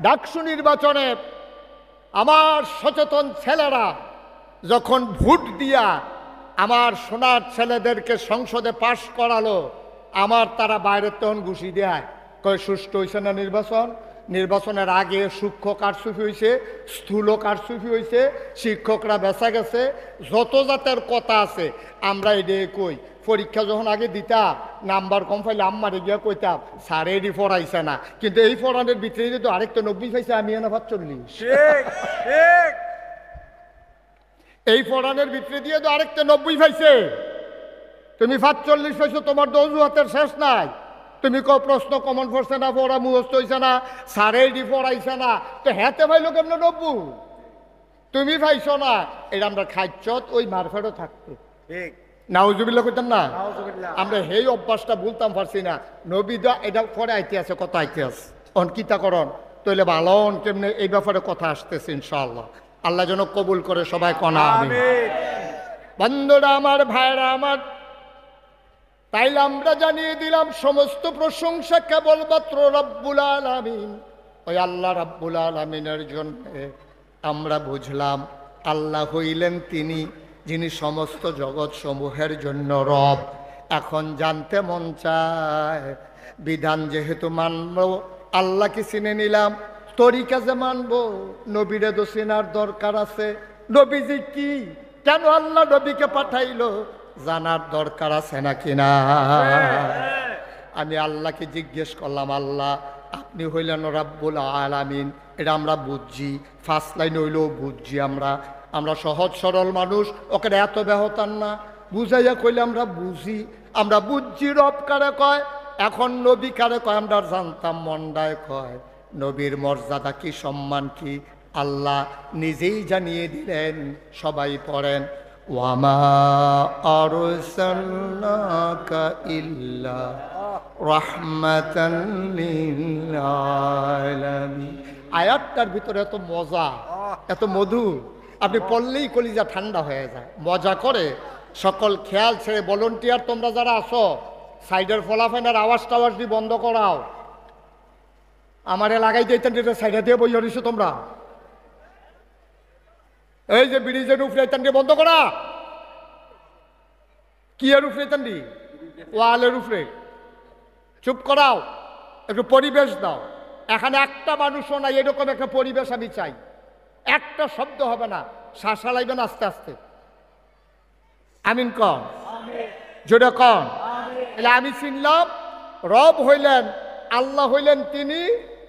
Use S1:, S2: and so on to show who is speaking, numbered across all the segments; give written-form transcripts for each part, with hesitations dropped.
S1: ডাকসু নির্বাচনে আমার সচেতন ছেলেরা যখন ভোট দিয়া আমার সোনার ছেলেদেরকে সংসদে পাশ করালো, আমার তারা বাইরের তখন ঘুষি দেয়, কয় সুষ্ঠু হয়েছে না নির্বাচন। নির্বাচনের আগে সূক্ষ্ম কারচুপি হয়েছে, স্থূল কারচুপি হয়েছে, শিক্ষকরা বেচা গেছে, যত জাতের কথা আছে আমরা এটাই কই। পরীক্ষা যখন আগে দিতাম, নাম্বার কম পাইলে আম্মারে গিয়া কইতাম স্যার এডি পড়াইছে না, কিন্তু এই পড়ানোর ভিতরে যদি আরেকটা 90 পাইছে, আমি এনে 45। এই পড়ানোর ভিতরে দিয়ে তো আরেকটা 90 পাইছে, তুমি 45 পাইছো, তোমার তো অজুহাতের শেষ নাই। তুমি কো প্রশ্ন কমন পড়ছে না, পড়া মুখস্থ হইছে না, স্যারে এডি পড়াইছে না, তো হেতে পাইলো কেমন 90? তুমি পাইছো না, এটা আমরা খাইছত ওই মারফেটও থাকতো। ঠিক নাউজুবিল্লাহ কইতাম না, আমরা সেই অভ্যাসটা বলতাম পারছি না। নবী দা এটা পরে আইতে আছে, কথা আইতে আছে অনকিতাকরণ তৈলে ভালো কেমনে এই ব্যাপারে কথা আসতেছে ইনশাআল্লাহ। আল্লাহ যেন কবুল করে সবাই কনা আমিন। বন্ধুরা আমার, ভাইরা আমার, তাইলে আমরা জানিয়ে দিলাম সমস্ত প্রশংসা কেবলমাত্র রব্বুল আলামিন, ওই আল্লাহ রব্বুল আলামিনের জন্য। আমরা বুঝলাম আল্লাহ হইলেন তিনি যিনি সমস্ত জগৎ সমূহের জন্য রব। এখন জানতে মন চায়, বিধান যেহেতু মানব, আল্লাহকে চিনে নিলাম, তরিকা যে মানব, নবীরে তো চেনার দরকার আছে। নবীজি কি, কেন আল্লাহ নবীকে পাঠাইলো, জানার দরকার আছে নাকি না? আমি আল্লাহকে জিজ্ঞেস করলাম, আল্লাহ আপনি হইলেন রব্বুল আলামিন, এটা আমরা বুঝছি, ফার্স্ট লাইন হইলেও বুঝছি। আমরা সহজ সরল মানুষ, ওকে এত ব্যহতার না, বুঝাইয়া কইলে আমরা বুঝি, আমরা বুঝছি রব কারে কয়। এখন নবী কারে কয় আমরা জানতাম, মন্ডায় কয়। নবীর মর্যাদা কি, সম্মান কি, আল্লাহ নিজেই জানিয়ে দিলেন। সবাই পড়েন, ওয়ামা আরসালনাকা ইল্লা রাহমাতান লিল আলামিন। আয়াতটার ভিতরে এত মজা, এত মধু, আপনি পড়লেই কলিজা ঠান্ডা হয়ে যায়। মজা করে সকল খেয়াল ছেড়ে ভলান্টিয়ার তোমরা যারা আসো, সাইডের ফলাফেনের আওয়াজ টাওয়াজ দিয়ে বন্ধ করাও। আমারে লাগাই দিতেন যেটা সাইডে দিয়ে বই হরিছো তোমরা, এই যে ব্রিজের উপরে দিয়ে বন্ধ করা। কি এর উপরে দি, ওয়ালের উপরে, চুপ করাও, একটু পরিবেশ দাও। এখানে একটা মানুষও নাই, এরকম একটা পরিবেশ আমি চাই। একটা শব্দ হবে না, শ্বাস লাইবেন আস্তে আস্তে। আমিন কন, জোরে কন। তাহলে আমি চিনলাম রব হইলেন, আল্লাহ হইলেন তিনি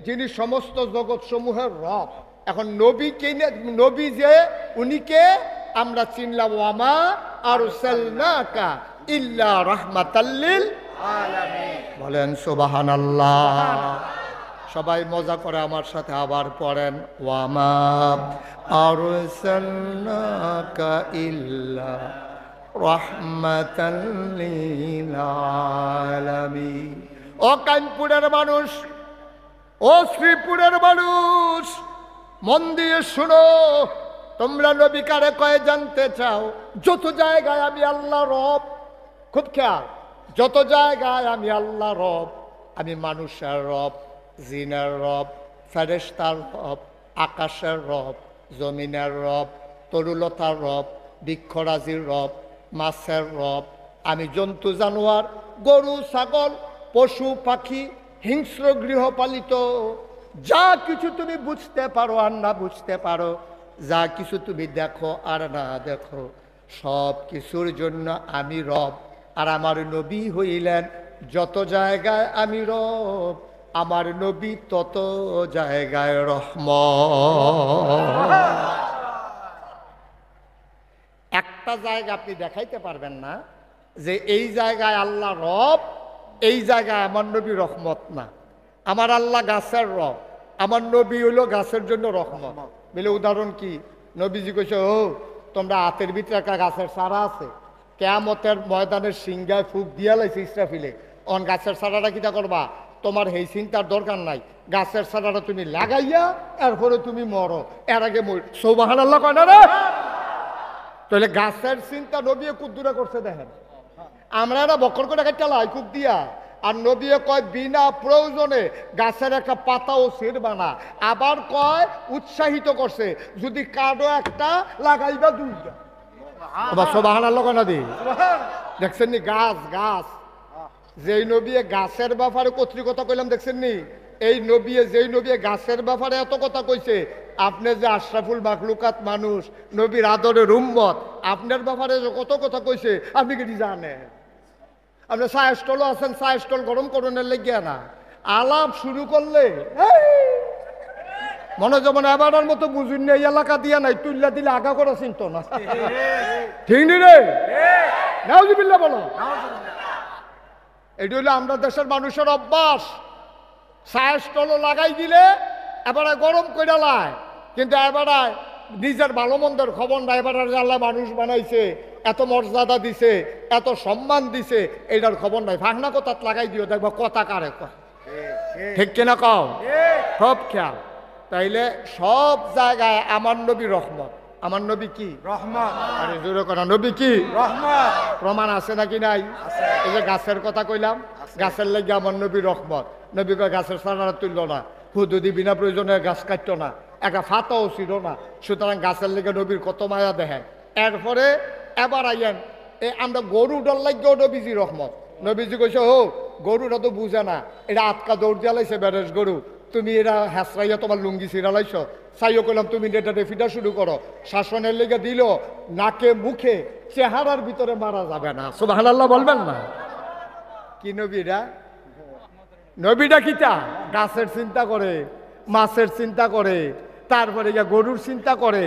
S1: যিনি সমস্ত জগৎ সমূহের রব। এখন নবী কে, নবী যে উনিকে আমরা চিনলাম, ওয়ামা আরসালনাকা ইল্লা রাহমাতাল লিল আলামিন। বলেন সুবহানাল্লাহ। সবাই মজা করে আমার সাথে আবার পড়েন, ওয়ামা আরসালনাকা ইল্লা রাহমাতাল লিল আলামিন। ও কানপুরের মানুষ, ও শ্রীপুরের মানুষ, মন দিয়ে শুনো। তোমরা নবী কারে কয়ে জানতে চাও? যত জায়গায় আমি আল্লাহ রব, খুব খেয়াল, যত জায়গায় আমি আল্লাহ রব, আমি মানুষের রব, জিনের রব, ফেরেশতার রব, আকাশের রব, জমিনের রব, তরুলতার রব, বৃক্ষরাজির রব, মাছের রব, আমি জন্তু জানোয়ার, গরু ছাগল, পশু পাখি, হিংস্র গৃহপালিত যা কিছু তুমি বুঝতে পারো আর না বুঝতে পারো, যা কিছু তুমি দেখো আর না দেখো, সব কিছুর জন্য আমি রব। আর আমার নবী হইলেন যত জায়গায় আমি রব, আমার নবী তত জায়গায় রহমত। একটা জায়গা আপনি দেখাইতে পারবেন না যে এই জায়গায় আল্লাহ রব, এই জায়গায় আমার নবী রহমত না। আমার আল্লাহ গাছের রব, আমার নবী হইল গাছের জন্য রহমত। বলে উদাহরণ কি? নবীজি কইছে, ও তোমরা হাতের ভিতরে একটা গাছের চারা আছে, কিয়ামতের ময়দানের সিংহায় ফুক দিয়া লাইছে ইসরাফিলে, অন গাছের চারাটা কিটা করবা? তোমার এই চিন্তার দরকার নাই, গাছের চারাটা তুমি লাগাইয়া এরপরে তুমি মরো, এর আগে সুবহানাল্লাহ কয় না রে? তাহলে গাছের চিন্তা নবী কুদ্দুরা করছে। দেখেন আমরা এরা বকর করে একটা লাই কুক দিয়া, আর নবী কয় বিনা প্রয়োজনে গাছের একটা পাতাও ছিঁড়বা না। আবার কয় উৎসাহিত করছে যদি কারো একটা লাগাইবা দুইটা। সুবহানাল্লাহ না দি দেখছেন নি? গাছ গাছ যেই নবী গাছের ব্যাপারে কর্তৃকতা কইলাম দেখছেন নি? এই নবী যেই নবী গাছের ব্যাপারে এত কথা কইছে, আপনি যে আশরাফুল মাখলুকাত মানুষ, নবীর আদরের উম্মত, আপনার ব্যাপারে যে কত কথা কইছে আপনি কি জানেন? আপনি চায়ের স্টলও আছেন, চায়ের স্টল গরম করণের লেগে না, আলাপ শুরু করলে মনে যেমন এবারের মতো বুঝুন এই এলাকা দিয়া নাই, তুল্লা দিলে আগা করে চিন্ত না। ঠিক নি রে? নাউজুবিল্লাহ বলো। এটি হলো আমরা দেশের মানুষের অভ্যাস। চায়ের স্টলও লাগাই দিলে এবারে গরম করে লায়, কিন্তু এবারে নিজের ভালো মন্দের খবর না। এবারে আল্লাহ মানুষ বানাইছে, এত মর্যাদা দিছে, এত সম্মান দিছে, এইটার খবর নাই। ফাঁকনা কথাত লাগাই দিও, দেখবো কথা কারে কয়। ঠিক কিনা কও? সব খেয়াল। তাইলে সব জায়গায় আমার নবী রহমত। আমার নবী কি রহমত? আরে জোরে করা, নবী কি রহমত? প্রমাণ আছে নাকি নাই? এই যে গাছের কথা কইলাম, গাছের লেগে আমার নবী রহমত। নবী কয় গাছের সারা তুলল না, হুদুদি বিনা প্রয়োজনে গাছ কাটতো না, একটা ফাতাও ছিল না। সুতরাং গাছের লেগে নবীর কত মায়া দেখেন। এরপরে এবার আইয়েন আমরা গরু ডর লাগেও নবীজি রহমত। নবীজি কইছে হো গরুটা তো বুঝে না, এটা আটকা দৌড় দিয়া লাইছে বেরেস গরু, তুমি এরা হ্যাঁসরাইয়া তোমার লুঙ্গি ছিঁড়া লাইছ। চাইও করলাম তুমি এটা ফিটা শুরু করো। শাসনের লেগে দিল, নাকে মুখে চেহারার ভিতরে মারা যাবে না। সুবহানাল্লাহ বলবেন না? কি নবীরা? নবীটা কিটা? গাছের চিন্তা করে, মাছের চিন্তা করে, তারপরে গরুর চিন্তা করে।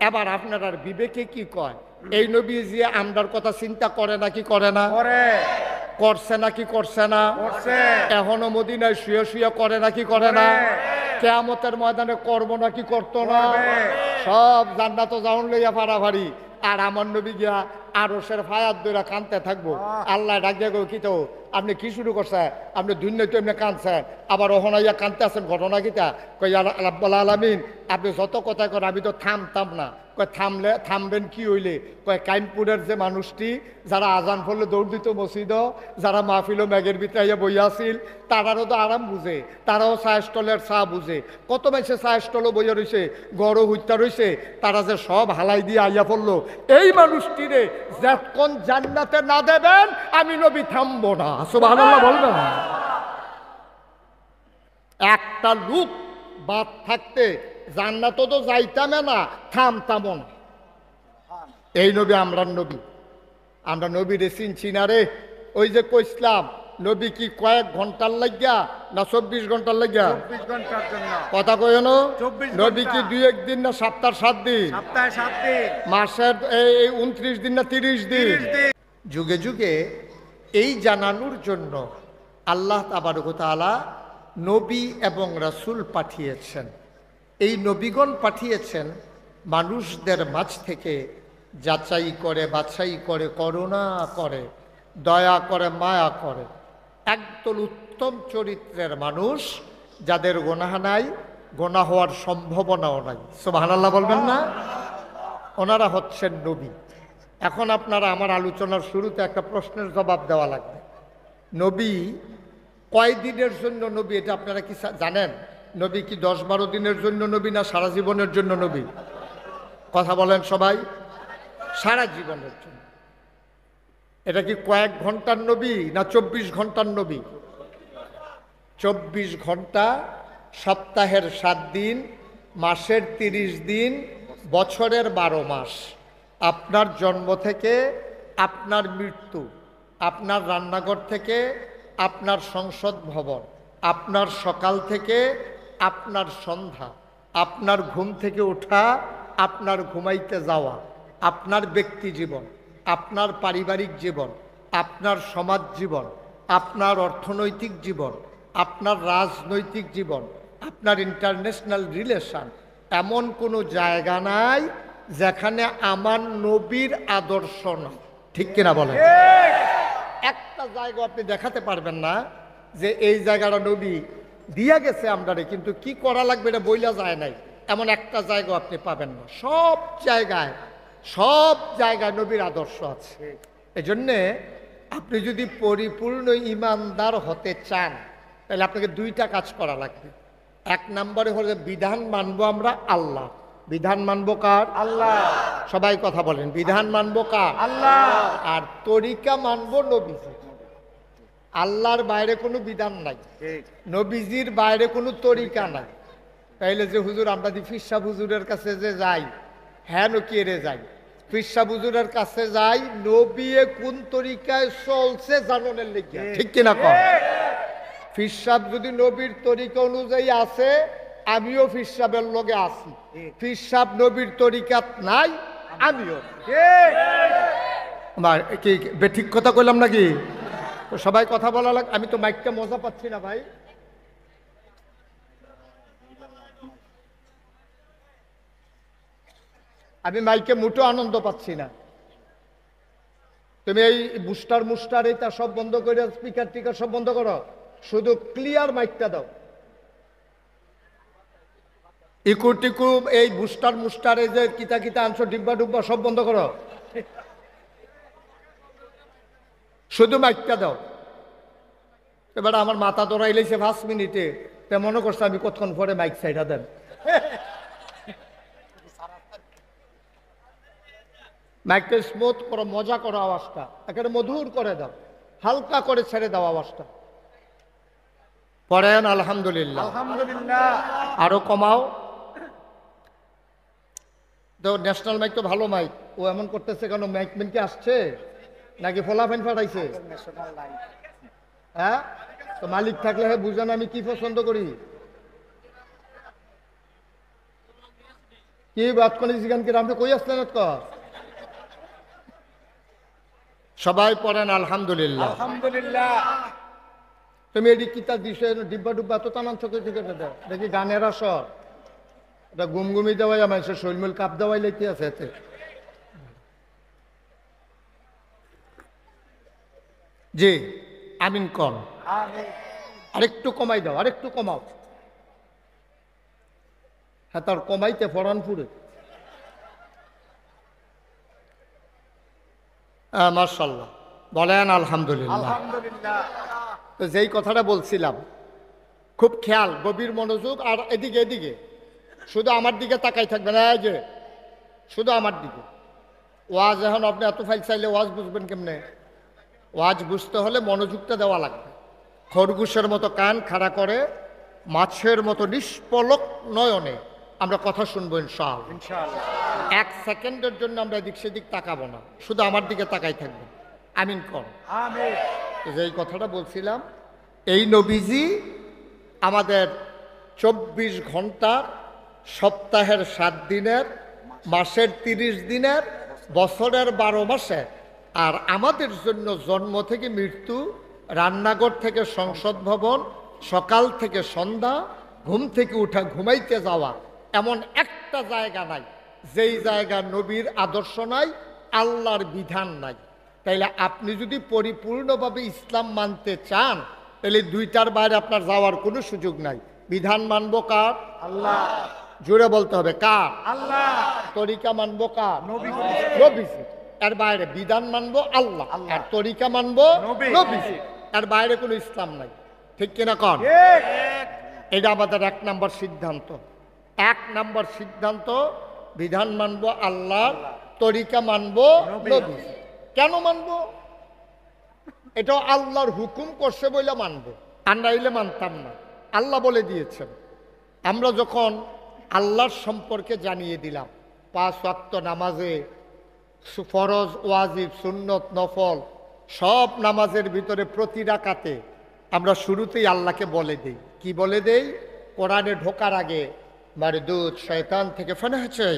S1: এবার আপনার আর বিবেকে কি কয়? এই নবী যে আমরার কথা চিন্তা করে নাকি করে না? করছে নাকি করছে না? এখনো মদিনায় শুয়ে শুয়ে করে নাকি করে না? কিয়ামতের ময়দানে করব নাকি করতো না? সব জান্নাত যাওন লইয়া ফাড়াফাড়ি। আর আমার নবী গিয়া আরশের ফায়াত দইরা কানতে থাকবো। আল্লাহ ডাকিয়া গো কি তো আপনি কি শুরু করছেন? আপনি দুনিয়া তো এমনি কানছেন, আবার ওহনাইয়া কানতে আছেন, ঘটনা কিটা? কই রাব্বুল আলামিন আপনি যত কথা করেন আমি তো থামতাম না। কয় থামবেন কি হইলে? কয় কাইমপুরের যে মানুষটি যারা আজান পড়লে দৌড় দিত মসজিদ, যারা মাহফিল ম্যাগের ভিতরে বইয়া আছিল, তারারও তো আরাম বুঝে, তারাও চায়ের স্টলের চা বুঝে। কত মানুষে চায়ের স্টলও বইয়া রয়েছে, গড় হইতা রয়েছে, তারা যে সব হালাই দিয়ে আইয়া পড়লো। এই মানুষটিরে যতক্ষণ জান্নাতে না দেবেন আমি নবী থামবো না। সুবহানাল্লাহ বলবেন? একটা লোক বাদ থাকতে জান্নাত তো যাইতামে না, থামতাম না। এই নবী আমরা নবী, আমরা নবীরে চিনছি না রে। ওই যে কইসলাম নবী কি কয়েক ঘন্টার লাগিয়া না 24 ঘন্টার লাগিয়া? 24 ঘন্টার জন্য কথা কই না। নবী কি 2-1 দিন না সপ্তাহ 7 দিন? সপ্তাহে 7 দিন। মাসের এই 29 দিন না 30 দিন? যুগে যুগে এই জানানোর জন্য আল্লাহ তাবারক ওয়া তাআলা নবী এবং রাসূল পাঠিয়েছেন। এই নবীগণ পাঠিয়েছেন মানুষদের মাঝ থেকে যাচাই করে, বাছাই করে, করুণা করে, দয়া করে, মায়া করে, একদল উত্তম চরিত্রের মানুষ যাদের গোনাহ নাই, গোনাহ হওয়ার সম্ভাবনাও নাই। সুবহানাল্লাহ বলবেন না? ওনারা হচ্ছেন নবী। এখন আপনারা আমার আলোচনার শুরুতে একটা প্রশ্নের জবাব দেওয়া লাগবে। নবী কয় দিনের জন্য নবী এটা আপনারা কি জানেন? নবী কি 10-12 দিনের জন্য নবী না সারা জীবনের জন্য নবী? কথা বলেন সবাই। সারা জীবনের জন্য। এটা কি কয়েক ঘন্টার নবী না 24 ঘন্টার নবী? 24 ঘন্টা, সপ্তাহের 7 দিন, মাসের 30 দিন, বছরের 12 মাস। আপনার জন্ম থেকে আপনার মৃত্যু, আপনার রান্নাঘর থেকে আপনার সংসদ ভবন, আপনার সকাল থেকে আপনার সন্ধ্যা, আপনার ঘুম থেকে ওঠা, আপনার ঘুমাইতে যাওয়া, আপনার ব্যক্তি জীবন, আপনার পারিবারিক জীবন, আপনার সমাজ জীবন, আপনার অর্থনৈতিক জীবন, আপনার রাজনৈতিক জীবন, আপনার ইন্টারন্যাশনাল রিলেশন, এমন কোনো জায়গা নাই যেখানে আমার নবীর আদর্শ নাই। ঠিক কিনা বলেন? একটা জায়গা আপনি দেখাতে পারবেন না যে এই জায়গাটা নবী দিয়া গেছে আমরা, কিন্তু কি করা লাগবে এটা বইলা যায় নাই, এমন একটা জায়গা আপনি পাবেন না। সব জায়গায় নবীর আদর্শ আছে। এই জন্যে আপনি যদি পরিপূর্ণ ইমানদার হতে চান তাহলে আপনাকে দুইটা কাজ করা লাগবে। এক নম্বরে হলে বিধান মানবো আমরা আল্লাহ। বিধান মানবো কার? আল্লাহ। সবাই কথা বলেন, বিধান মানবো কার? আল্লাহ। আর তরিকা মানবো নবীজি। আল্লাহর বাইরে কোনো বিধান নাই, নবীজির বাইরে কোনো তরিকা নাই। তাইলে যে হুজুর আমরা দি ফিরসা হুজুরের কাছে যে যাই, হ্যাঁ কি রে যাই, ফিরসা হুজুরের কাছে যাই নবিয়ে কোন তরিকায় চলছে জাননের লেগে, ঠিক কিনা কম? ফিরসাব যদি নবীর তরিকা অনুযায়ী আছে, আমিও ফিরসাবের লগে আছি। ফিরসাব নবীর তরিকাত নাই, আমিও। কি বেঠিক কথা কইলাম নাকি? সবাই কথা বলা লাগ। আমি তো মাইকটা মজা পাচ্ছি না ভাই। আমি মাইকে মুঠো আনন্দ পাচ্ছি না। তুমি এই বুস্টার এটা সব বন্ধ করে, স্পিকার টিকার সব বন্ধ করো, শুধু ক্লিয়ার মাইকটা দাও। ইকু টিকু এই বুস্টার এই যে কিতা আনছো ডিব্বা ডুব্বা সব বন্ধ করো, শুধু মাইকটা দাও। এবার আমার মাথা দৌড়াইলেছে 5 মিনিটে, তে মনে করছে আমি কতক্ষণ পরে মাইক সাইডা দেন। মাইকটা স্মুথ করো, মজা করো, আওয়াজটা একেবারে মধুর করে দাও, হালকা করে ছেড়ে দাও আওয়াজটা। পড়েন আলহামদুলিল্লাহ। আলহামদুলিল্লাহ। আরো কমাও। তো ন্যাশনাল মাইক তো ভালো মাইক, ও এমন করতেছে কেন? মাইকম্যান কি আসছে নাকি ফলাফেন ফাটাইছে? হ্যাঁ, তো মালিক থাকলে হ্যাঁ বুঝেন আমি কি পছন্দ করি। কি বাদ করে জিগান কি আপনি কই আসলেন? সবাই পড়েন আলহামদুলিল্লাহ। আলহামদুলিল্লাহ। তুমি এটি কিতা দিছো ডিব্বা ডুব্বা তো টানান চোখে থেকে দেখি গানের আসর, এটা গুমগুমি দেওয়াই আমার শৈলমূল কাপ দেওয়াই লেগে আছে এতে। জি আমিন কন। আরেকটু কমাই দাও, আরেকটু কমাও। হ্যাঁ তার কমাইতে ফরান ফুরে। মাশাআল্লাহ, বলেন আলহামদুলিল্লাহ। আলহামদুলিল্লাহ। তো যেই কথাটা বলছিলাম, খুব খেয়াল, গভীর মনোযোগ। আর এদিকে এদিকে শুধু আমার দিকে তাকাই থাকবে না, এই যে শুধু আমার দিকে। ওয়াজ এখন আপনি এত ফাইল চাইলে ওয়াজ বুঝবেন কেমনে? ওয়াজ বুঝতে হলে মনোযোগটা দেওয়া লাগবে। খরগোশের মতো কান খাড়া করে, মাছের মতো নিষ্পলক নয়নে আমরা কথা শুনবো ইনশাআল্লাহ। 1 সেকেন্ডের জন্য আমরা এদিক সেদিক তাকাবো না, শুধু আমার দিকে তাকাই থাকবো। আমিন কর। যেই কথাটা বলছিলাম, এই নবীজি আমাদের 24 ঘন্টার, সপ্তাহের 7 দিনের, মাসের 30 দিনের, বছরের 12 মাসে, আর আমাদের জন্য জন্ম থেকে মৃত্যু, রান্নাঘর থেকে সংসদ ভবন, সকাল থেকে সন্ধ্যা, ঘুম থেকে উঠা ঘুমাইতে যাওয়া, এমন একটা জায়গা নাই যেই জায়গা নবীর আদর্শ নাই, আল্লাহর বিধান নাই। তাইলে আপনি যদি পরিপূর্ণভাবে ইসলাম মানতে চান, তাহলে দুইটার বাইরে আপনার যাওয়ার কোনো সুযোগ নাই। বিধান মানবো কার? আল্লাহ। জোরে বলতে হবে কার? আল্লাহ। তরিকা মানবো কার? নবীজি। এর বাইরে বিধান মানবো আল্লাহ, আর তরিকা মানবো নবীজি। এর বাইরে কোনো ইসলাম নাই, ঠিক কিনা কন? এটা আমাদের 1 নম্বর সিদ্ধান্ত। 1 নম্বর সিদ্ধান্ত, বিধান মানবো আল্লাহ, তরিকা মানবো নবীজি। কেন মানবো? এটা আল্লাহর হুকুম করছে বলে মানবো, আর নাইলে মানতাম না। আল্লাহ বলে দিয়েছেন। আমরা যখন আল্লাহর সম্পর্কে জানিয়ে দিলাম, 5 ওয়াক্ত নামাজে, ফরজ, ওয়াজিব, সুন্নত, নফল সব নামাজের ভিতরে প্রতি রাকাতে আমরা শুরুতেই আল্লাহকে বলে দেই। কি বলে দেই? কোরআনে ঢোকার আগে মারদুদ শয়তান থেকে ফানাহ চাই,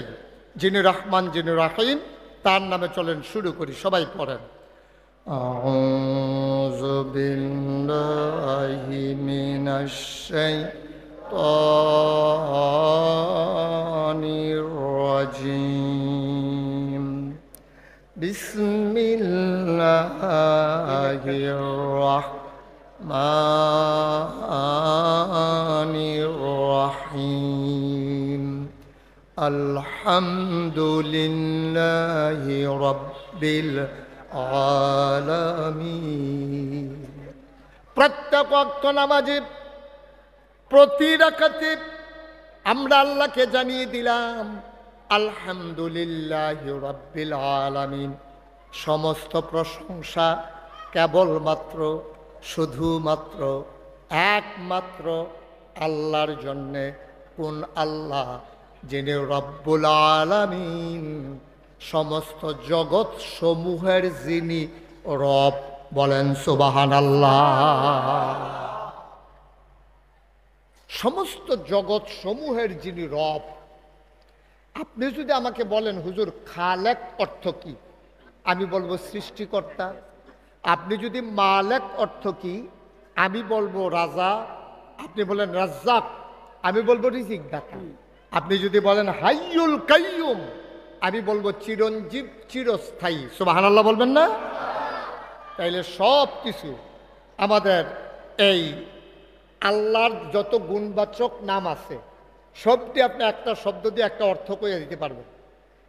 S1: যিনি রহমান যিনি রাহিম, তার নামে চলেন শুরু করি। সবাই পড়েন। আউযু বিল্লাহি মিনাশ শাইতানির রাজীম। বিসমিল্লাহির রাহমানির রাহিম। আলহামদুলিল্লাহি রাব্বিল আলামিন। প্রত্যেক ওয়াক্ত নামাজে প্রতি রাকাতে আমরা আল্লাহকে জানিয়ে দিলাম আলহামদুলিল্লাহি রাব্বিল আলামিন। সমস্ত প্রশংসা কেবলমাত্র শুধুমাত্র একমাত্র আল্লাহর জন্যে। কোন আল্লাহ? যিনি রব্বুল আলামিন, সমস্ত জগৎ সমূহের যিনি রব। বলেন সুবহানাল্লাহ। সমস্ত জগৎ সমূহের যিনি রব। আপনি যদি আমাকে বলেন হুজুর খালেক অর্থ কি, আমি বলবো সৃষ্টিকর্তা। আপনি যদি মালেক অর্থ কি, আমি বলবো রাজা। আপনি বলেন রাজ্জাক, আমি বলবো রিজিক দাতা। আপনি যদি বলেন হাইয়ুল কাইয়ুম, আমি বলবো চিরঞ্জীব চিরস্থায়ী। সুবহানাল্লাহ বলবেন না? তাইলে সব কিছু আমাদের এই আল্লাহর যত গুণবাচক নাম আছে সবটি আপনি একটা শব্দ দিয়ে একটা অর্থ কইয়া দিতে পারবেন।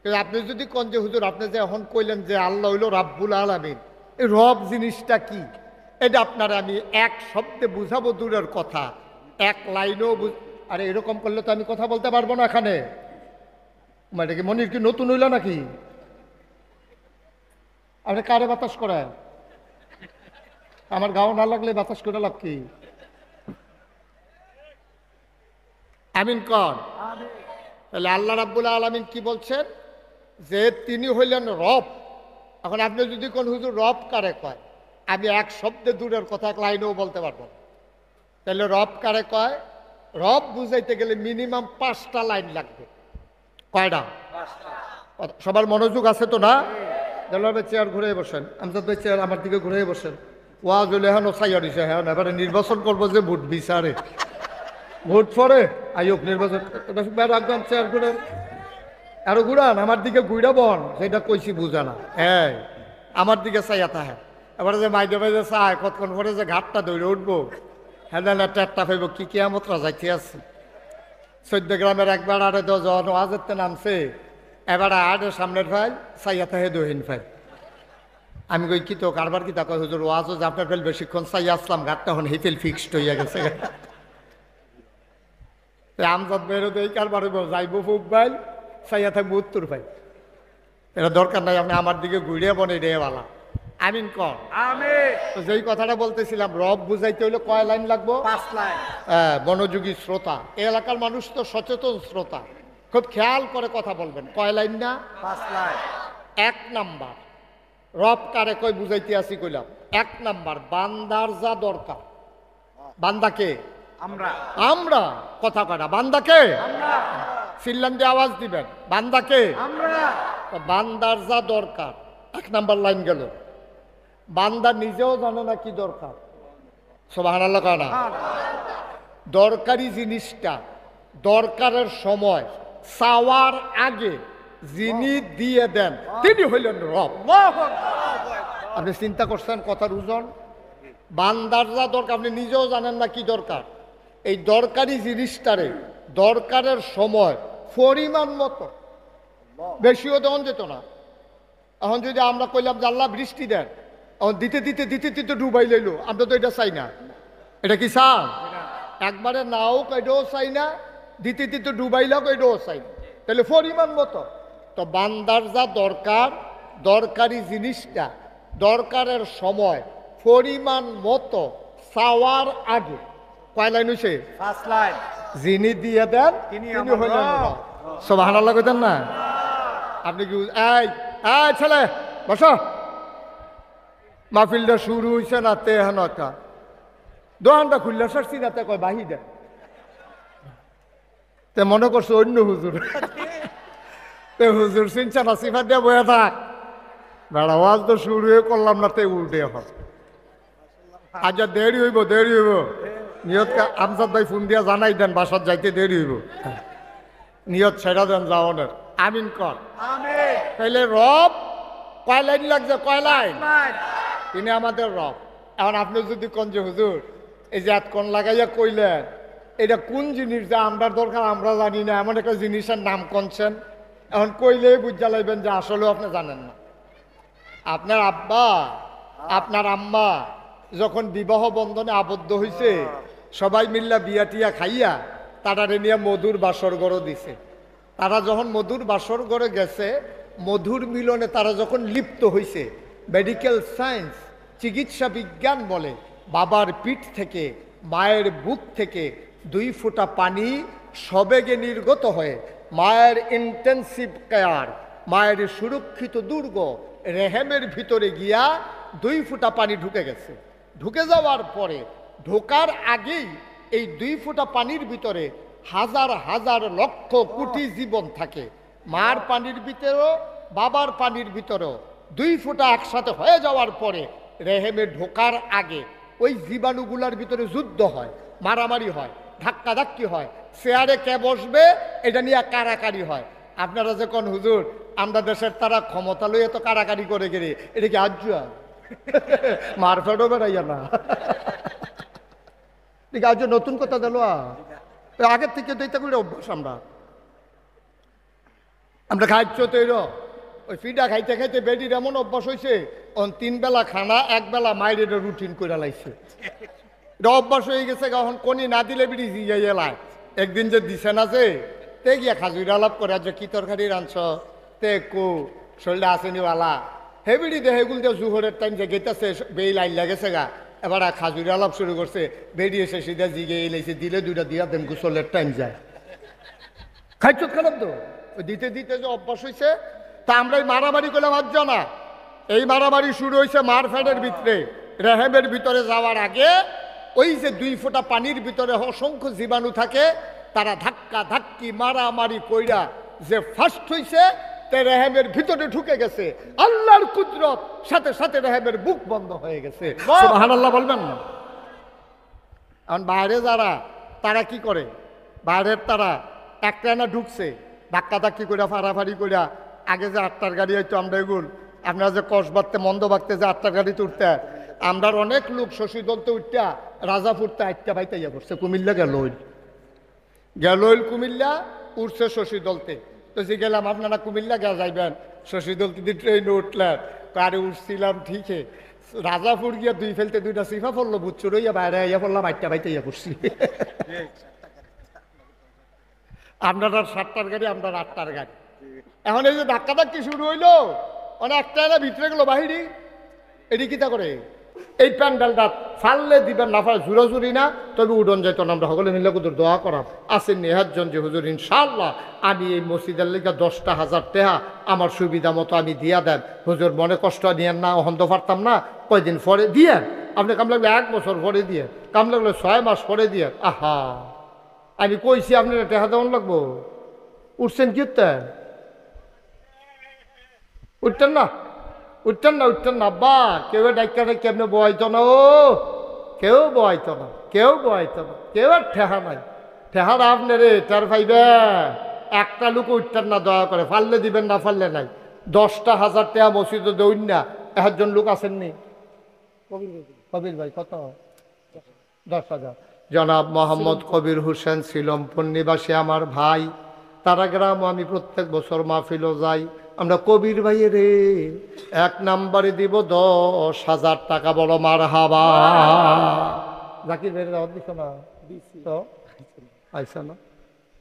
S1: কিন্তু আপনি যদি কোন যে হুজুর আপনি যে এখন কইলেন যে আল্লাহ হইল রাব্বুল আলামিন, এই রব জিনিসটা কি, এটা আপনারা আমি এক শব্দে বুঝাবো দূরের কথা, এক লাইনও আরে এরকম করলে তো আমি কথা বলতে পারবো না এখানে। মানে কি মনির কি নতুন হইল নাকি? আপনি কারে বাতাস করেন? আমার গাও না লাগলে বাতাস করে লাভ কি? আমিন কর। তাহলে আল্লাহ রাব্বুল আলামিন কি বলছেন? যে তিনি হইলেন রব। এখন আপনি যদি কোন হুজুর রব কারে কয়, আমি এক শব্দে দূরের কথা এক লাইনেও বলতে পারবো। তাহলে রব কারে কয়? রব বুঝাইতে গেলে মিনিমাম 5টা লাইন লাগবে। কয়টা? সবার মনোযোগ আছে তো না? তাহলে চেয়ার ঘুরে বসেন। আমজাদ ভাই চেয়ার আমার দিকে ঘুরে বসেন। ওয়াজ হলে এখন ওসাইয়া দিছে, হ্যাঁ এবারে নির্বাচন করবো যে ভোট বিচারে, ভোট পরে আয়োগ নির্বাচন একদম চেয়ার ঘুরে আরো ঘুরান, আমার দিকে ঘুরা বন, সেটা কইছি বুঝা না। হ্যাঁ আমার দিকে চাইয়া তাহে। এবারে যে মাইদে মাইদে চায় কতক্ষণ পরে যে ঘাটটা দৌড়ে উঠবো, হ্যাঁ টেটটা ফাইব কি কিয়ামতরা যাইতে আছে। 14 গ্রামের একবার আরে 10 জন ওয়াজেরতে নামছে, এবারে আরে সামনের ফাইল চাইয়া তাহে দহিন ফাইল। আমি কই কি তো কারবার কি তা কয় হুজুর ওয়াজও যে আপনার ফেল বেশিক্ষণ চাইয়া আসলাম, ঘাটটা হন হিফেল ফিক্সড হইয়া গেছে। আমজাদ বেরোতে এই কারবার যাইবো ফুক ফাইল চাইয়া থাকবো উত্তর ফাইল। এটা দরকার নাই, আপনি আমার দিকে ঘুরিয়ে বনে রে বালা। আমিন কর। তো যেই কথাটা বলতেছিলাম, রব বুঝাইতে হইলে কয় লাইন লাগবো?
S2: 5 লাইন।
S1: মনোযোগী শ্রোতা, এই এলাকার মানুষ তো সচেতন শ্রোতা, খুব খেয়াল করে কথা বলবেন। কয় লাইন না?
S2: 5 লাইন।
S1: 1 নাম্বার রব কারে কয় বুঝাইতে আসি কইলাম। 1 নাম্বার বান্দার যা দরকার। বান্দাকে
S2: আমরা
S1: আমরা কথা কয় না, বান্দাকে
S2: আমরা
S1: চিল্লান দিয়ে আওয়াজ দিবেন, বান্দাকে
S2: আমরা
S1: তো বান্দার যা দরকার 1 নাম্বার লাইন গেল। বান্দা নিজেও জানে না কি দরকার। সুবহানাল্লাহ কয় না? দরকারি জিনিসটা দরকারের সময় চাওয়ার আগে যিনি দিয়ে দেন তিনি হইলেন রব। আপনি চিন্তা করছেন কথার ওজন? বান্দার যা দরকার আপনি নিজেও জানেন না কি দরকার, এই দরকারি জিনিসটারে দরকারের সময় পরিমাণ মতো, বেশিও দেওয়া যেত না। এখন যদি আমরা কইলাম যে আল্লাহ বৃষ্টি দেন, এখন দিতে দিতে দিতে দিতে ডুবাই লইল, আমরা তো এটা চাই না। এটা কি চান? একবারে নাও কইটাও চাই না, দিতে দিতে ডুবাইলাও কইটাও চাই না। তাহলে পরিমাণ মতো। তো বান্দার যা দরকার, দরকারি জিনিসটা দরকারের সময় পরিমাণ মতো চাওয়ার আগে কয় লাইন হইছে?
S2: 5 লাইন।
S1: যিনি দিয়ে দেন তিনি হইলেন রব। সুবহানাল্লাহ কইতেন না? আপনি কি এই এই ছেলে বসো, মাহফিলটা শুরু হইছে না তে হেনটা দোকানটা খুললে সরছি না তে কয় বাহি দেন, তে মনে করছো অন্য হুজুর। তে হুজুর চিনছে না, সিফাত দিয়ে বয়ে থাক বেড়া, আওয়াজ তো শুরু হয়ে করলাম না তে উল্টে এখন। আচ্ছা দেরি হইব দেরি হইব, নিয়তকে আমজাদ ভাই ফোন দিয়া জানাই দেন বাসার যাইতে দেরি হইব, নিয়ত ছেড়া দেন যাওয়ানের। আমিন কর।
S2: আমিন।
S1: তাইলে রব কয় লাইন লাগছে? কয় লাইন?
S2: 5 লাইন।
S1: তিনি আমাদের রব। এখন আপনি যদি কোন যে হুজুর এই যে এত কোন লাগাইয়া কইলেন এটা কোন জিনিস যা আমরা দরকার আমরা জানি না, এমন একটা জিনিসের নাম কনছেন, এখন কইলেই বুঝা লাইবেন যে আসলেও আপনি জানেন না। আপনার আব্বা আপনার আম্মা যখন বিবাহ বন্ধনে আবদ্ধ হইছে সবাই মিল্লা বিয়া টিয়া খাইয়া তারারে নিয়ে মধুর বাসর গড় দিছে। তারা যখন মধুর বাসর গড়ে গেছে, মধুর মিলনে তারা যখন লিপ্ত হইছে, মেডিকেল সায়েন্স চিকিৎসা বিজ্ঞান বলে বাবার পিঠ থেকে মায়ের বুক থেকে 2 ফোঁটা পানি সবেগে নির্গত হয়ে মায়ের ইন্টেন্সিভ কেয়ার, মায়ের সুরক্ষিত দুর্গ রেহেমের ভিতরে গিয়া 2 ফোঁটা পানি ঢুকে গেছে। ঢুকে যাওয়ার পরে ঢোকার আগেই এই 2 ফোঁটা পানির ভিতরে হাজার হাজার লক্ষ কোটি জীবন থাকে। মার পানির ভিতরেও বাবার পানির ভিতরেও 2 ফোঁটা একসাথে হয়ে যাওয়ার পরে রেহেমে ঢোকার আগে ওই জীবাণুগুলার ভিতরে যুদ্ধ হয়, মারামারি হয়, ধাক্কাধাক্কি হয়, চেয়ারে কে বসবে এটা নিয়ে কারাকারি হয়। আপনারা যে কোন হুজুর আমরা দেশের তারা ক্ষমতা লইয়া তো কারাকারি করে গেলে এটা কি আজ্জুয়া মারফেটও বেড়াইয়া না ঠিক আজ নতুন কথা দিল আগের থেকে দইতে করে অভ্যাস আমরা খাইছ তৈর ওই ফিডা খাইতে খাইতে বেডির এমন অভ্যাস হয়েছে 3 বেলা খানা 1 বেলা মায়ের রুটিন করে লাইছে। এটা অভ্যাস হয়ে গেছে। এখন কোনি না দিলে বিড়ি জিয়ে এলায় একদিন যে দিছে না যে তে গিয়া খাজুরি আলাপ করে যে কি তরকারি রাঁধছ তে কু শরীরটা আসেনি বালা হে বিড়ি দে হেগুল দিয়ে জুহরের টাইম যে গেতেছে বেই লাইন লাগেছে গা এবার খাজুরি আলাপ শুরু করছে বেরিয়ে এসে সিধা জিগে এলাইছে দিলে 2টা দিয়া দেন গুসলের টাইম যায়। খাইছ খারাপ তো ওই দিতে দিতে যে অভ্যাস হয়েছে। তা আমরা এই মারামারি করলে ভাবছ না, এই মারামারি শুরু হয়েছে মার ফ্যাটের ভিতরে রেহেমের ভিতরে যাওয়ার আগে। ওই যে 2 ফোঁটা পানির ভিতরে অসংখ্য জীবাণু থাকে, তারা ধাক্কা ধাক্কি মারামারি কইরা যে ফার্স্ট হইছে তে রেহেমের ভিতরে ঢুকে গেছে। আল্লাহর কুদরত সাথে সাথে রেহেমের বুক বন্ধ হয়ে গেছে। সুবহানাল্লাহ বলবেন না? এখন বাইরে যারা তারা কি করে, বাইরের তারা একটা না ঢুকছে ধাক্কা ধাক্কি করে ফাড়াফাড়ি করে আগে যে 8টার গাড়ি হয়তো আমরা এগুল আপনারা যে কষ বাঁধতে মন্দ বাঁধতে যে 8টার গাড়িতে উঠতে আমরা অনেক লোক শশী দলতে উঠতে রাজাপুরতে 8টা বাইতে ইয়া করছে। কুমিল্লা গেলইল কুমিল্লা উঠছে শশী দলতে। তো যে গেলাম আপনারা কুমিল্লা গা যাইবেন শশী দলতে দিয়ে ট্রেনে উঠলেন কারে উঠছিলাম ঠিকই রাজাপুর গিয়া 2 ফেলতে 2টা সিফা পড়লো বুচ্চুর হইয়া বাইরে ইয়া পড়লাম 8টা বাইতে ইয়া করছি। আপনারা 7টার গাড়ি আমরা 8টার গাড়ি। এখন এই যে ধাক্কা ধাক্কি শুরু হইলো একটা না ভিতরে গেলো বাহিরি এটি কিতা করে এই প্যান্ডেলটা ফাললে দিবেন না ফাল জুরাজুরি না তবে উডন যাইতো না। আমরা সকলে মিলে কুদুর দোয়া করাম আসেন নেহাজন যে হুজুর ইনশাআল্লাহ আমি এই মসজিদের লেগে 10,000 টাকা আমার সুবিধা মতো আমি দিয়া দেন হুজুর মনে কষ্ট নিয়েন না অহন্ত পারতাম না কয়দিন পরে দিয়েন আপনি কাম লাগলে 1 বছর পরে দিয়ে কাম লাগলে 6 মাস পরে দিয়ে আহা আমি কইছি আপনার টাকা দেওয়ান লাগবো উঠছেন কি উঠতেন না উঠতেন না আব্বা কেউ ডাক্তারে কেমনে বয়াইতো না ও কেউ বয়াইতো না কেউ আর ঠেহা নাই ঠেহার আপনি রে টার পাইবে একটা লোক উঠতেন না দয়া করে ফাললে দিবেন না ফাললে নাই 10,000 টাকা মসজিদে দৌড় না একজন লোক আসেননি কবির ভাই কত 10,000 জনাব মোহাম্মদ কবির হোসেন শিলমপুর নিবাসী আমার ভাই তারা গ্রাম আমি প্রত্যেক বছর মাহফিলও যাই আমরা কবির ভাইয়ের রে 1 নম্বরে দিব 10,000 টাকা বড় মার হাবা জাকির ভাইয়ের দাওয়াত দিছো না তো আইসা না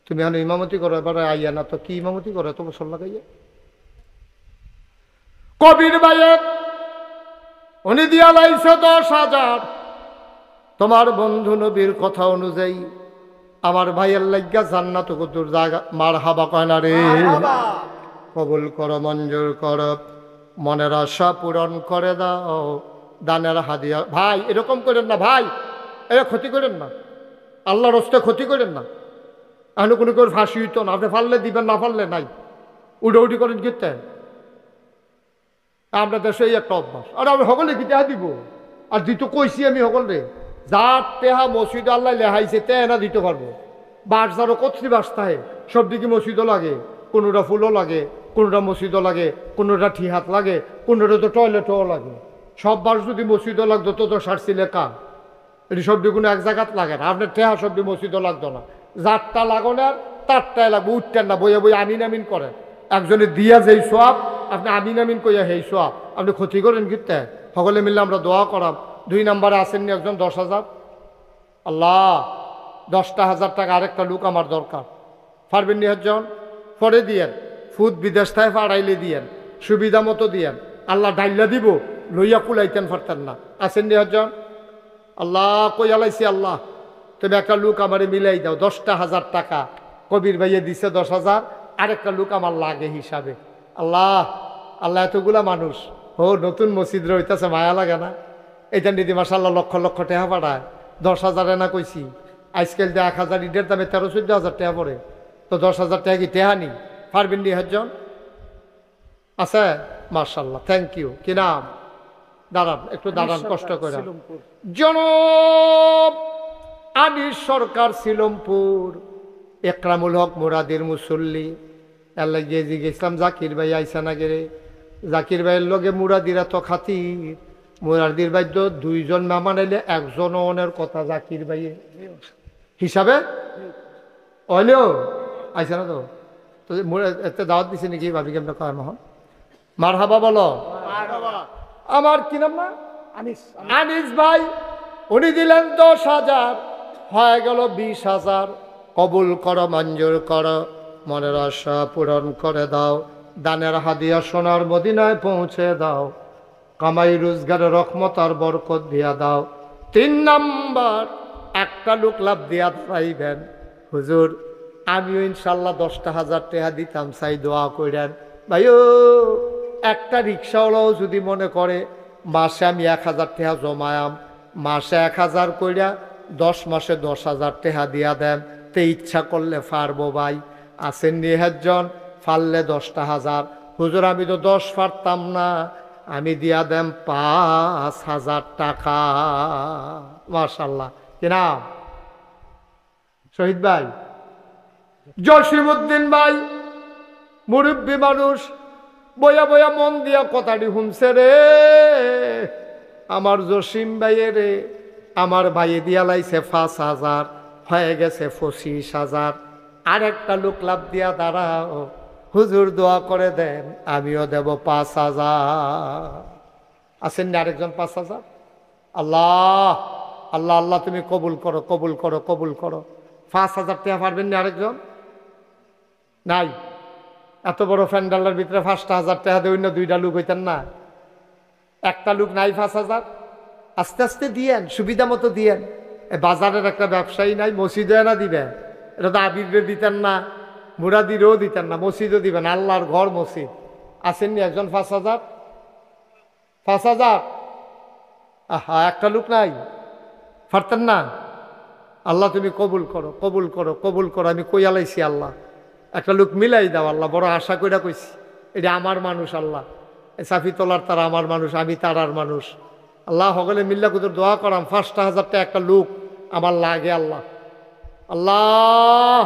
S1: তুমি এখন ইমামতি করো এবার আইয়া না তো কি ইমামতি করো তো বছর লাগাইয়া কবির ভাইয়ের উনি দিয়া লাইছে 10,000 তোমার বন্ধু নবীর কথা অনুযায়ী আমার ভাইয়ের লাগিয়া জান্নাত কতুর জায়গা মার হাবা কয় না রে কবুল করো মঞ্জুর করো মনের আশা পূরণ করে দাও দানের হাদিয়া ভাই এরকম করেন না ভাই এরা ক্ষতি করেন না আল্লাহর হস্তে ক্ষতি করেন না এখন কোনো করে ফাঁসি হইতো না আপনি ফাললে দিবেন না ফাললে নাই উডি করেন কিতে আমরা দেশে একটা অভ্যাস আর আমি সকলে কি টেহা দিব আর দিতে কইছি আমি সকলে যার টেহা মসজিদ আল্লাহ লেহাইছে তেনা দিতে পারবো বাস যারও কতরি বাসতায় সব দিকে মসজিদও লাগে কোনোটা ফুলও লাগে কোনোটা মসজিদও লাগে কোনোটা ঠিহাত লাগে কোনোটা তো টয়লেটও লাগে সব বাস যদি মসজিদও লাগতো তো সারছিলে কাম এটি সবটি কোনো এক জায়গাত লাগে না আপনার টেহা সবটি মসজিদও লাগতো না যারটা লাগো না তারটাই লাগবে উঠতেন না বইয়া বই আমিন করেন একজনে দিয়া যেই সব আপনি আমিন আমিন কইয়া হেই সোয়া আপনি ক্ষতি করেন কিতে সকলে মিললে আমরা দোয়া করাম 2 নম্বরে আসেননি একজন 10,000 আল্লাহ 10,000 টাকা আরেকটা লোক আমার দরকার পারবেন নি একজন পরে দিয়েন ফুদ বিদেশ থেকে পাড়াইলে দিয়েন সুবিধা মতো দিয়েন আল্লাহ ডাইল্লা দিব লইয়া কুলাইতেন পারতেন না আসেন নি একজন আল্লাহ কই আলাইছি আল্লাহ তুমি একটা লোক আমারে মিলাই দাও 10,000 টাকা কবির ভাইয়ে দিছে 10,000 আরেকটা লোক আমার লাগে হিসাবে আল্লাহ আল্লাহ এতগুলা মানুষ ও নতুন মসজিদ রইতেছে মায়া লাগে না এটা নিদি মাসাল্লাহ লক্ষ লক্ষ টাকা পাঠায় 10,000 না কইছি আজকাল যে 1,000 ইটের দামে 13-14,000 টাকা পড়ে তো 10,000 টাকা কি টেহা নি পারবেন নি একজন আছে মার্শাল্লাহ থ্যাংক ইউ কি নাম দাঁড়ান একটু দাঁড়ান কষ্ট করে জনব আনিস সরকার শিলমপুর একরামুল হক মুরাদের মুসল্লি আল্লাহ গিয়ে জিজ্ঞেসলাম জাকির ভাই আইসা না গেরে জাকির ভাইয়ের লগে মুরাদিরা তো খাতির মুরাদির ভাই তো 2 জন মেহমান এলে একজন ওনের কথা জাকির ভাইয়ে হিসাবে হইলেও আইসা না তো এতে দাওয়াত দিছে নাকি ভাবি কেমন কয় মহন মার হাবা বলো আমার কি নাম না আনিস ভাই উনি দিলেন 10,000 হয়ে গেল 20,000 কবুল করো মঞ্জুর করো মনের আশা পূরণ করে দাও দানের হাদিয়া সোনার মদিনায় পৌঁছে দাও কামাই রোজগারে রহমত আর বরকত দিয়া দাও 3 নাম্বার একটা লোক লাভ দিয়া দাঁড়াইবেন হুজুর আমিও ইনশাল্লাহ 10,000 টাকা দিতাম চাই দোয়া করেন ভাইও একটা রিক্সাওয়ালাও যদি মনে করে মাসে আমি 1,000 টাকা জমায়াম মাসে 1,000 কইরা 10 মাসে 10,000 টাকা দিয়া দেন তে ইচ্ছা করলে পারবো ভাই আসেন নিহাজন ফাললে 10,000 হুজুর আমি তো 10 পারতাম না আমি দিয়া দেন 5,000 টাকা মাশাআল্লাহ কি নাম শহীদ ভাই জসিমউদ্দিন ভাই মুরব্বী মানুষ বয়া বয়া মন দিয়া কথাটি শুনছে রে আমার জসিম ভাইয়ে রে আমার ভাইয়ে দিয়া লাইছে 5,000 হয়ে গেছে 25,000 আরেকটা লোক লাভ দিয়া দাঁড়াও হুজুর দোয়া করে দেন আমিও দেব 5,000 আছেন না আরেকজন 5,000 আল্লাহ আল্লাহ আল্লাহ তুমি কবুল করো কবুল করো কবুল করো 5,000 টাকা পারবেন না আরেকজন নাই এত বড় প্যান্ডালের ভিতরে 5,000 টাকা দিয়ে অন্য 2টা লোক হইতেন না একটা লোক নাই 5,000 আস্তে আস্তে দিয়েন সুবিধা মতো দিয়েন বাজারের একটা ব্যবসায়ী নাই মসজিদে না দিবেন এটা তো আবিরে দিতেন না মুরাদিরও দিতেন না মসজিদও দিবেন আল্লাহর ঘর মসজিদ আসেননি একজন 5,000 5,000 আহা একটা লোক নাই পারতেন না আল্লাহ তুমি কবুল করো কবুল করো কবুল করো আমি কইয়া লাইছি আল্লাহ একটা লোক মিলাই দাও আল্লাহ বড় আশা কইরা কইছি এটা আমার মানুষ আল্লাহ সাফি তোলার তারা আমার মানুষ আমি তারার মানুষ আল্লাহ সকলে মিল্লা কুতুর দোয়া করাম 5,000 টাকা একটা লোক আমার লাগে আল্লাহ আল্লাহ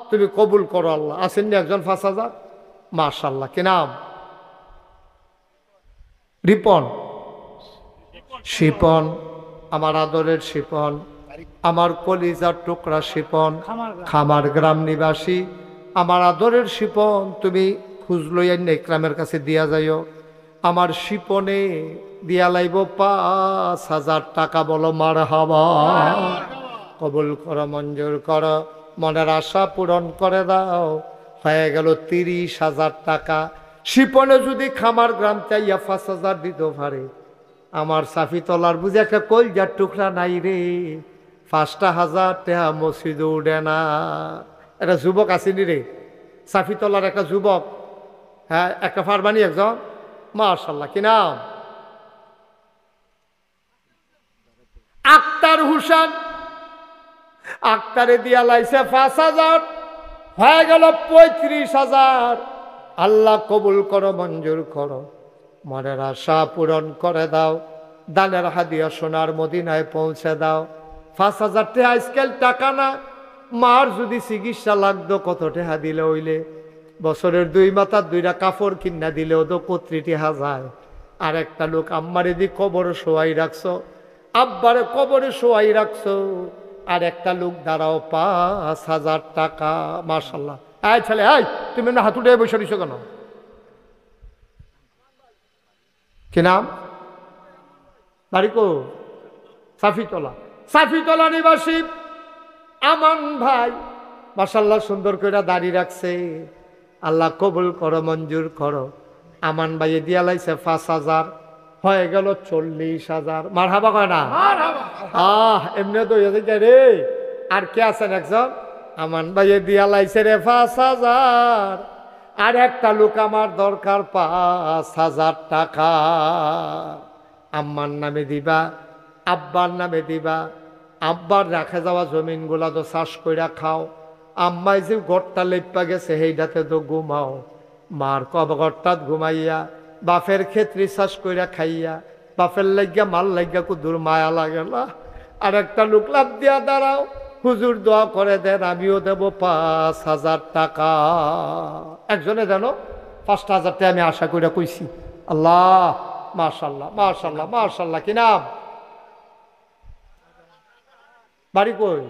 S1: তুমি কবুল করো আল্লাহ আসেননি একজন 5,000 মাশাআল্লাহ কি নাম রিপন শিপন আমার আদরের শিপন আমার কলিজার টুকরা শিপন খামার গ্রাম নিবাসী আমার আদরের শিপন তুমি খুঁজ লইয়া ইকরামের কাছে দিয়া যাইও আমার শিপনে দিয়া লাইব 5,000 টাকা বলো মারহাবা কবুল করো মঞ্জুর করো মনের আশা পূরণ করে দাও হয়ে গেল 30,000 টাকা শিপনে যদি খামার গ্রাম চাইয়া 5,000 দিতে পারে আমার সাফি তলার বুঝে একটা কলজার টুকরা নাই রে 5,000 টাকা মসজিদ উঠে না একটা যুবক আসেনি রে সাফি তলার একটা যুবক হ্যাঁ একটা ফারবানি একজন মাশাআল্লাহ কি নাম আক্তার হুসেন আক্তারে দিয়া লাইছে 5,000 হয়ে গেল 35,000 আল্লাহ কবুল করো মঞ্জুর করো মনের আশা পূরণ করে দাও দানের হাদিয়া সোনার মদিনায় পৌঁছে দাও 5,000 টাকা আজকাল টাকা না মার যদি চিকিৎসা লাগতো কত টাকা দিলে হইলে বছরের 2 মাথার 2টা কাপড় কিনা দিলেও তো 30 যায় আর একটা লোক আম্মারে দি কবরে শোয়াই রাখছো আব্বারে কবরে শোয়াই রাখছো আর একটা লোক দাঁড়াও 5,000 টাকা মাশাআল্লাহ এই ছেলে এই তুমি না হাত উঠে বসে রইছো কেন কি নাম? বাড়ি কো? সাফিতলা। সাফিতলা নিবাসী আমান ভাই মাশাআল্লাহ সুন্দর করে দাড়ি রাখছে। আল্লাহ কবুল করো, মঞ্জুর করো। আমান ভাইয়ে দিয়া লাইছে 5,000, হয়ে গেল 40,000। মারহাবা কয় না? এমনি তো রে। আর কে আছেন একজন? আমান ভাইয়ে দিয়া লাইছে রে 5,000। আর একটা লোক আমার দরকার 5,000 টাকা। আম্মার নামে দিবা, আব্বার নামে দিবা। আব্বার রাখে যাওয়া জমিনগুলা তো চাষ কইরা খাও। আম্মাই যে ঘরটা লেপা গেছে সেইটাতে তো ঘুমাও। মার ঘরটাত ঘুমাইয়া বাপের ক্ষেত্রে চাষ কইরা খাইয়া বাপের লাগিয়া মাল লাগিয়া কুদুর মায়া লাগে না। আর একটা লোক লাভ দিয়া দাঁড়াও, হুজুর দোয়া করে দেন, আমিও দেব 5,000 টাকা। একজনে জানো 5,000 টাকা আমি আশা কইরা কইছি। আল্লাহ মাশাআল্লাহ মাশাআল্লাহ মাশাআল্লাহ। কি নাম? বাড়ি কই?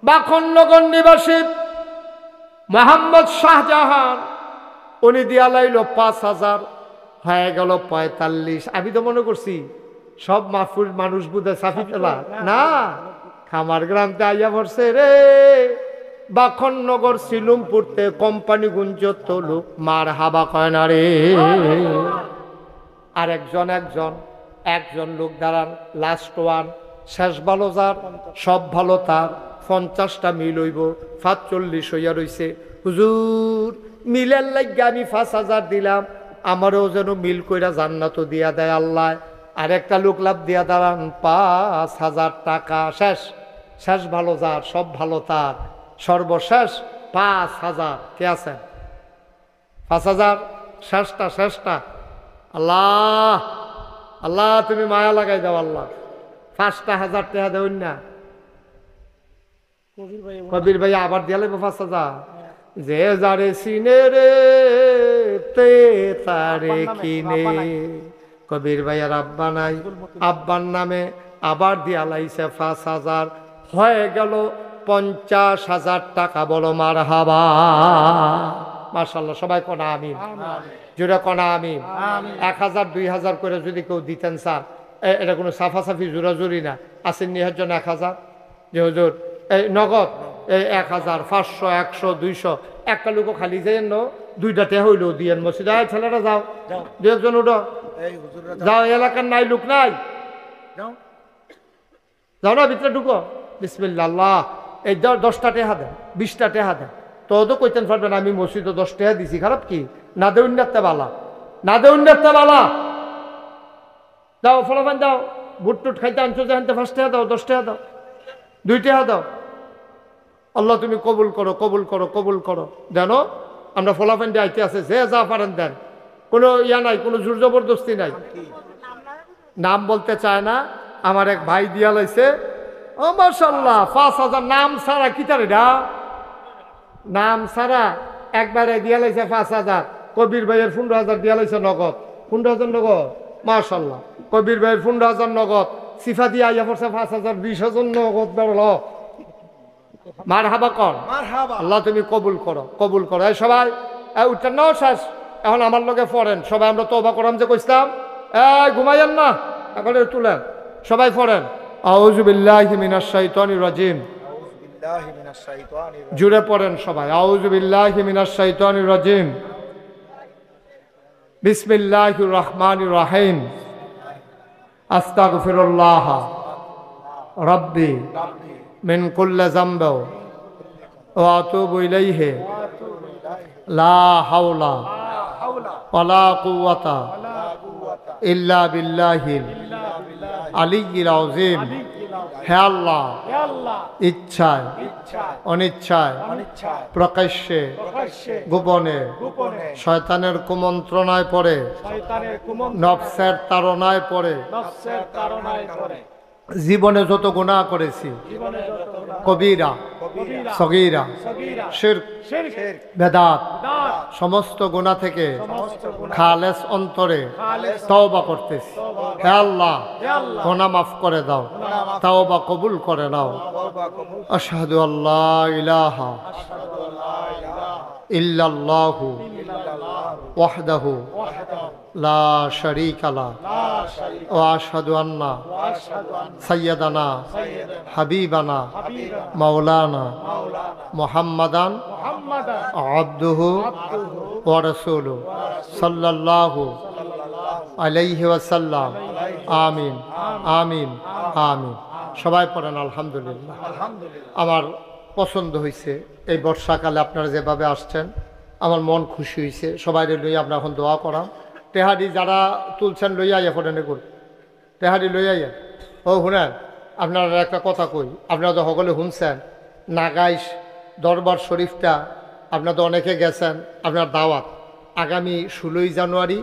S1: বাখননগর নিবাসী মোহাম্মদ শাহজাহান। উনি দিয়া লাইল 5,000, হয়ে গেল 45। আমি তো মনে করছি সব মাহফুজ মানুষ বুঝে সাফিতলা না, খামার গ্রামতে আইয়া পড়ছে রে। বাখননগর সিলুমপুরতে কোম্পানি গুঞ্জ তলু মার হাবা কয় না রে। আর একজন লোক দাঁড়ান, লাস্ট ওয়ান, শেষ ভালো যার সব ভালো তার। 50টা মিল হইব, 45 হইয়া রইছে। হুজুর মিলের লাগিয়া আমি 5,000 দিলাম, আমারও যেন মিল কইরা জান্নাত দিয়া দেয় আল্লাহ। আর একটা লোক লাভ দিয়া দাঁড়ান 5,000 টাকা। শেষ ভালো যার সব ভালো তার, সর্বশেষ 5,000। কে আছেন? 5,000 শেষটা। আল্লাহ আল্লাহ তুমি মায়া লাগাই দাও আল্লাহ। 5,000 টাকা দেউন না। কবির ভাই আবার দিয়া লাগবে 5,000। যে যারে সিনে রে তে তারে কিনে। কবির ভাইয়ার আব্বা নাই, আব্বার নামে আবার দিয়া লাইছে 5,000, হয়ে গেল 50,000 টাকা। বলো মারহাবা। মাশাআল্লাহ। সবাই কোনা আমিন, জোরে কোনা আমিন। 1,000 2,000 করে যদি কেউ দিতেন স্যার, এটা কোনো সাফাসাফি জোরাজুরি না। আসেন নিহার জন্য 1,000 যে হুজুর এই নগদ, এই 1,000 500 100 200। একটা লোকও খালি যাইয়েন ন, 2টা টেহা হইলেও দিয়েন। মসজিদে ছেলেরা যাও, 2 একজন উঠো, যাও। এলাকার নাই লোক নাই, যাও না ভিতরে ঢুকো। বিসমিল্লাহ আল্লাহ। এই 10টা টেহা দেন, 20টা টেহা দেন। তো কইতেন পারবেন আমি মসজিদে 10 টাকা দিছি, খারাপ কি? না দে উন্নতে বালা, না দে উন্নতে বালা। দাও ফলাফান দাও। বুট টুট খাইতে আনছো যে 5 টাকা দাও, 10 টাকা দাও, 2 টাকা দাও। আল্লাহ তুমি কবুল করো, কবুল করো, কবুল করো। জানো আমরা ফলাফান দিয়ে আইতে আছে, যে যা পারেন দেন, কোনো ইয়া নাই, কোনো জোর জবরদস্তি নাই। নাম বলতে চায় না। আমার এক ভাই দিয়া লাইছে, ও মাশাআল্লাহ 5,000 নাম সারা। কি তার এটা নাম সারা একবারে দিয়া লাইছে 5,000। কবির ভাইয়ের 15,000 দিয়া লাইছে নগদ। 15,000 নগদ। মাশাআল্লাহ। কবির ভাইয়ের 15,000 নগদ। সিফা দিয়ে আইয়া পড়ছে 5,000, 20,000 নগদ। বেরোল মারহাবা কর। আল্লাহ তুমি কবুল করো, কবুল করো। এই সবাই উঠছেন না? শেষ। এখন আমার লগে পড়েন সবাই। আমরা তওবা করাম যে কইতাম, ঘুমাইয়েন না, এখন তুলেন সবাই পড়েন। আউযু বিল্লাহি মিনাশ শাইতানির রাজিম। জুড়ে পড়েন সবাই। আউযু বিল্লাহি মিনাশ শাইতানির রাজিম। বিসমিল্লাহির রহমানির রহিম। আস্তাগফিরুল্লাহ রাব্বি মিন কুল্লি যামবি ওয়া আতুবু ইলাইহি লা হাওলা ওয়ালা কুওয়াতা ইল্লা বিল্লাহিল আলিয়্যিল আযীম। হে আল্লাহ, ইচ্ছায় অনিচ্ছায় প্রকাশ্যে গোপনে শয়তানের কুমন্ত্রণায় পড়ে, নফসের তাড়নায় পড়ে জীবনে যত গুনাহ করেছি, কবিরা সগীরা শিরক বেদাত, সমস্ত গুনাহ থেকে খালেস অন্তরে তওবা করতেছি। হে আল্লাহ, গুনাহ মাফ করে দাও, তওবা কবুল করে নাও। আশহাদু আল্লা ইলাহা ইল্লাল্লাহু ওয়াহদাহু লা শারীকা লাহু ওয়া আশহাদু আন্না সাইয়্যিদানা হাবিবানা মাওলানা মুহাম্মাদান আবদুহু ওয়া রাসূলুহু সাল্লাল্লাহু আলাইহি ওয়াসাল্লাম। আমিন আমিন আমিন। সবাই পড়েন আলহামদুলিল্লাহ। আমার পছন্দ হয়েছে এই বর্ষাকালে আপনারা যেভাবে আসছেন, আমার মন খুশি হয়েছে। সবাই লইয়া আপনার এখন দোয়া করাম। তেহারি যারা তুলছেন লইয়া আইয়া পড়েন এগুলো, তেহারি লইয়া আইয়া। ও শুনেন, আপনারা একটা কথা কই, আপনারা তো সকলে শুনছেন নাগাইশ দরবার শরীফটা আপনারা তো অনেকে গেছেন। আপনার দাওয়াত আগামী 16ই জানুয়ারি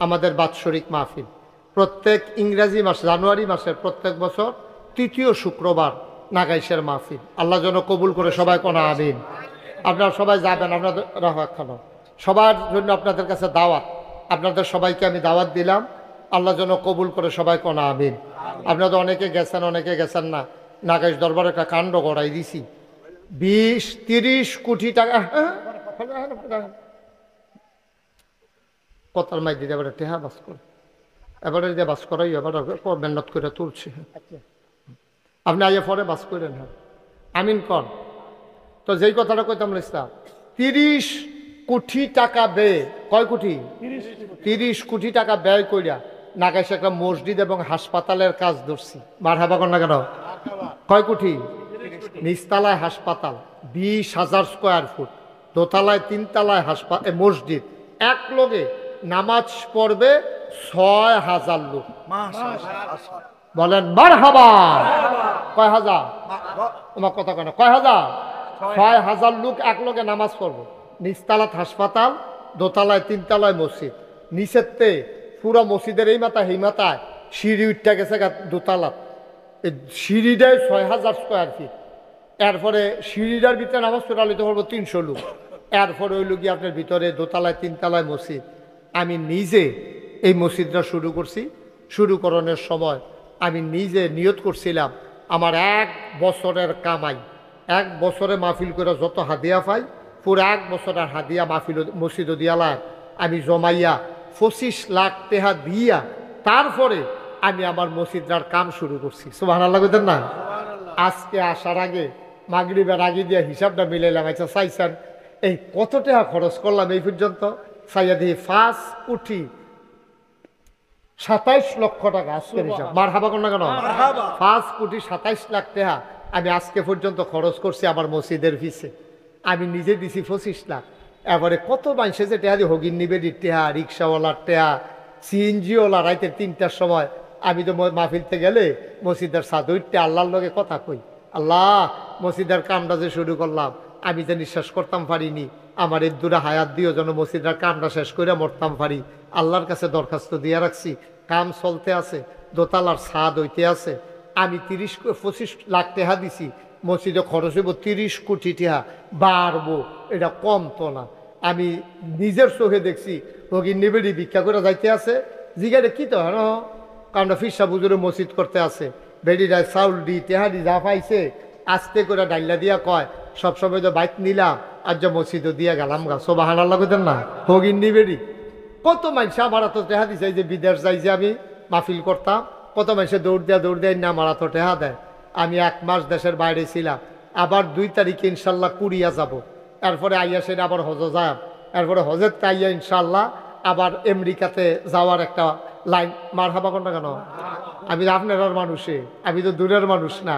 S1: আমাদের বাৎসরিক মাহফিল। প্রত্যেক ইংরাজি মাস জানুয়ারি মাসের প্রত্যেক বছর তৃতীয় শুক্রবার নাগাইশের মাহফিল। আল্লাহ যেন কবুল করে সবাই কোনা আমিন। আপনারা সবাই যাবেন, আপনাদের রাখানো সবার জন্য আপনাদের কাছে দাওয়াত। আপনাদের সবাইকে আমি দাওয়াত দিলাম, আল্লাহ যেন কবুল করে সবাই কোনা আমিন। আপনারা তো অনেকে গেছেন, অনেকে গেছেন না। নাগাইশ দরবারে একটা কাণ্ড গড়াই দিছি, 20-30 কোটি টাকা কথার মাই দিতে এবারে টেহা বাস করে, এবারে যে বাস করাই এবারে মেহনত করে তুলছে। আপনি আইয়া পরে বাস করেন। হ্যাঁ আমিন কর। তো যেই কথাটা কইতাম ইসলাম, 30 কোটি টাকা ব্যয়, কয় কোটি? 30 কোটি টাকা ব্যয় কইরা নাগাইশে একটা মসজিদ এবং হাসপাতালের কাজ ধরছি। মারহাবা কর না কেন? কয় কোটি? নিচতলায় হাসপাতাল 20,000 স্কোয়ার ফুট, দোতলায় 3 তলায় মসজিদ, এক লোকে নামাজ পড়বে 6,000 লোক। বলেন মারহাবা। কয় হাজার? তোমার কথা কেন? কয় হাজার? 6,000 লোক এক লোকে নামাজ পড়বো। নিচতলাত হাসপাতাল, দোতলায় 3 তলায় মসজিদ, নিচেতে পুরো মসজিদের এই মাথা এই মাথায় সিঁড়ি উঠতে গেছে দোতলাত। এই সিঁড়িটাই 6,000 স্কোয়ার ফিট। এরপরে সিঁড়িটার ভিতরে নামাজ পড়ালিতে পড়বো 300 লোক। এরপরে ওই লোকই আপনার ভিতরে দোতলায় 3 তলায় মসজিদ। আমি নিজে এই মসজিদটা শুরু করছি। শুরু করানোর সময় আমি নিজে নিয়ত করছিলাম, আমার 1 বছরের কামাই, 1 বছরে মাহফিল করে যত হাদিয়া পাই, পুরো 1 বছরের হাদিয়া মাহফিল মসজিদ দিয়ালা আমি জমাইয়া 25 লাখ টাকা দিয়া তারপরে আমি আমার মসজিদটার কাম শুরু করছি। সুবহানাল্লাহ কইতেন না? আজকে আসার আগে মাগরিবের আগে দিয়ে হিসাবটা মিলাইলাম। আচ্ছা চাইছেন এই কত টাকা খরচ করলাম এই পর্যন্ত? চাইয়া দিয়ে 5 কোটি 27 লক্ষ টাকা আজকের হিসাব। মারহাবা কর না কেন? 5 কোটি 27 লাখ টাকা আমি আজকে পর্যন্ত খরচ করছি আমার মসজিদের ফিসে। আমি নিজে দিছি 25 লাখ। এবারে কত মানুষে যে টেহা দিয়ে হগিন নিবেদির টেহা, রিক্সাওয়ালার টেহা, সিএনজিওয়ালা রাইতের 3টার সময় আমি তো মাহফিলতে গেলে মসজিদের সাদুইতে আল্লাহর লগে কথা কই, আল্লাহ মসজিদের কামটা যে শুরু করলাম আমি যে নিঃশ্বাস করতাম পারিনি, আমার এই দূরে হায়াত দিও যেন মসজিদের কামটা শেষ করে মরতাম পারি। আল্লাহর কাছে দরখাস্ত দিয়ে রাখছি। কাম চলতে আছে, দোতলার ছাদ হইতে আছে। আমি 25 লাখ টাকা দিছি, মসজিদে খরচ হইব 30 কোটি টাকা, বাড়বো, এটা কম তো না। আমি নিজের চোখে দেখছি ভগিন নিবেড়ি ভিক্ষা করে যাইতে আছে। জিগারে কি তো হ্যাঁ, কারণ ফিরসা বুজুরে মসজিদ করতে আছে, বেড়িরা চাউল দি তেহারি যা পাইছে আস্তে করে ডাইলা দিয়া কয় সবসময় তো বাইক নিলাম আর যে মসজিদও দিয়া গেলাম গা। সুবহানাল্লাহ কইতেন না? ভগিন নিবেড়ি কত মানুষ আমার তো টেহা দিছে, যে বিদেশ যাই যে আমি মাহফিল করতাম, কত মানুষে দৌড় দেয় না আমার তো টেহা দেয়। আমি 1 মাস দেশের বাইরে ছিলাম, আবার 2 তারিখে ইনশাল্লাহ কুড়িয়া যাব। এরপরে আইয়া সেটা আবার হজ যাব, এরপরে হজের আইয়া ইনশাল্লাহ আবার আমেরিকাতে যাওয়ার একটা লাইন। মারহাবা কর না কেন? আমি আপনার মানুষে, আমি তো দূরের মানুষ না।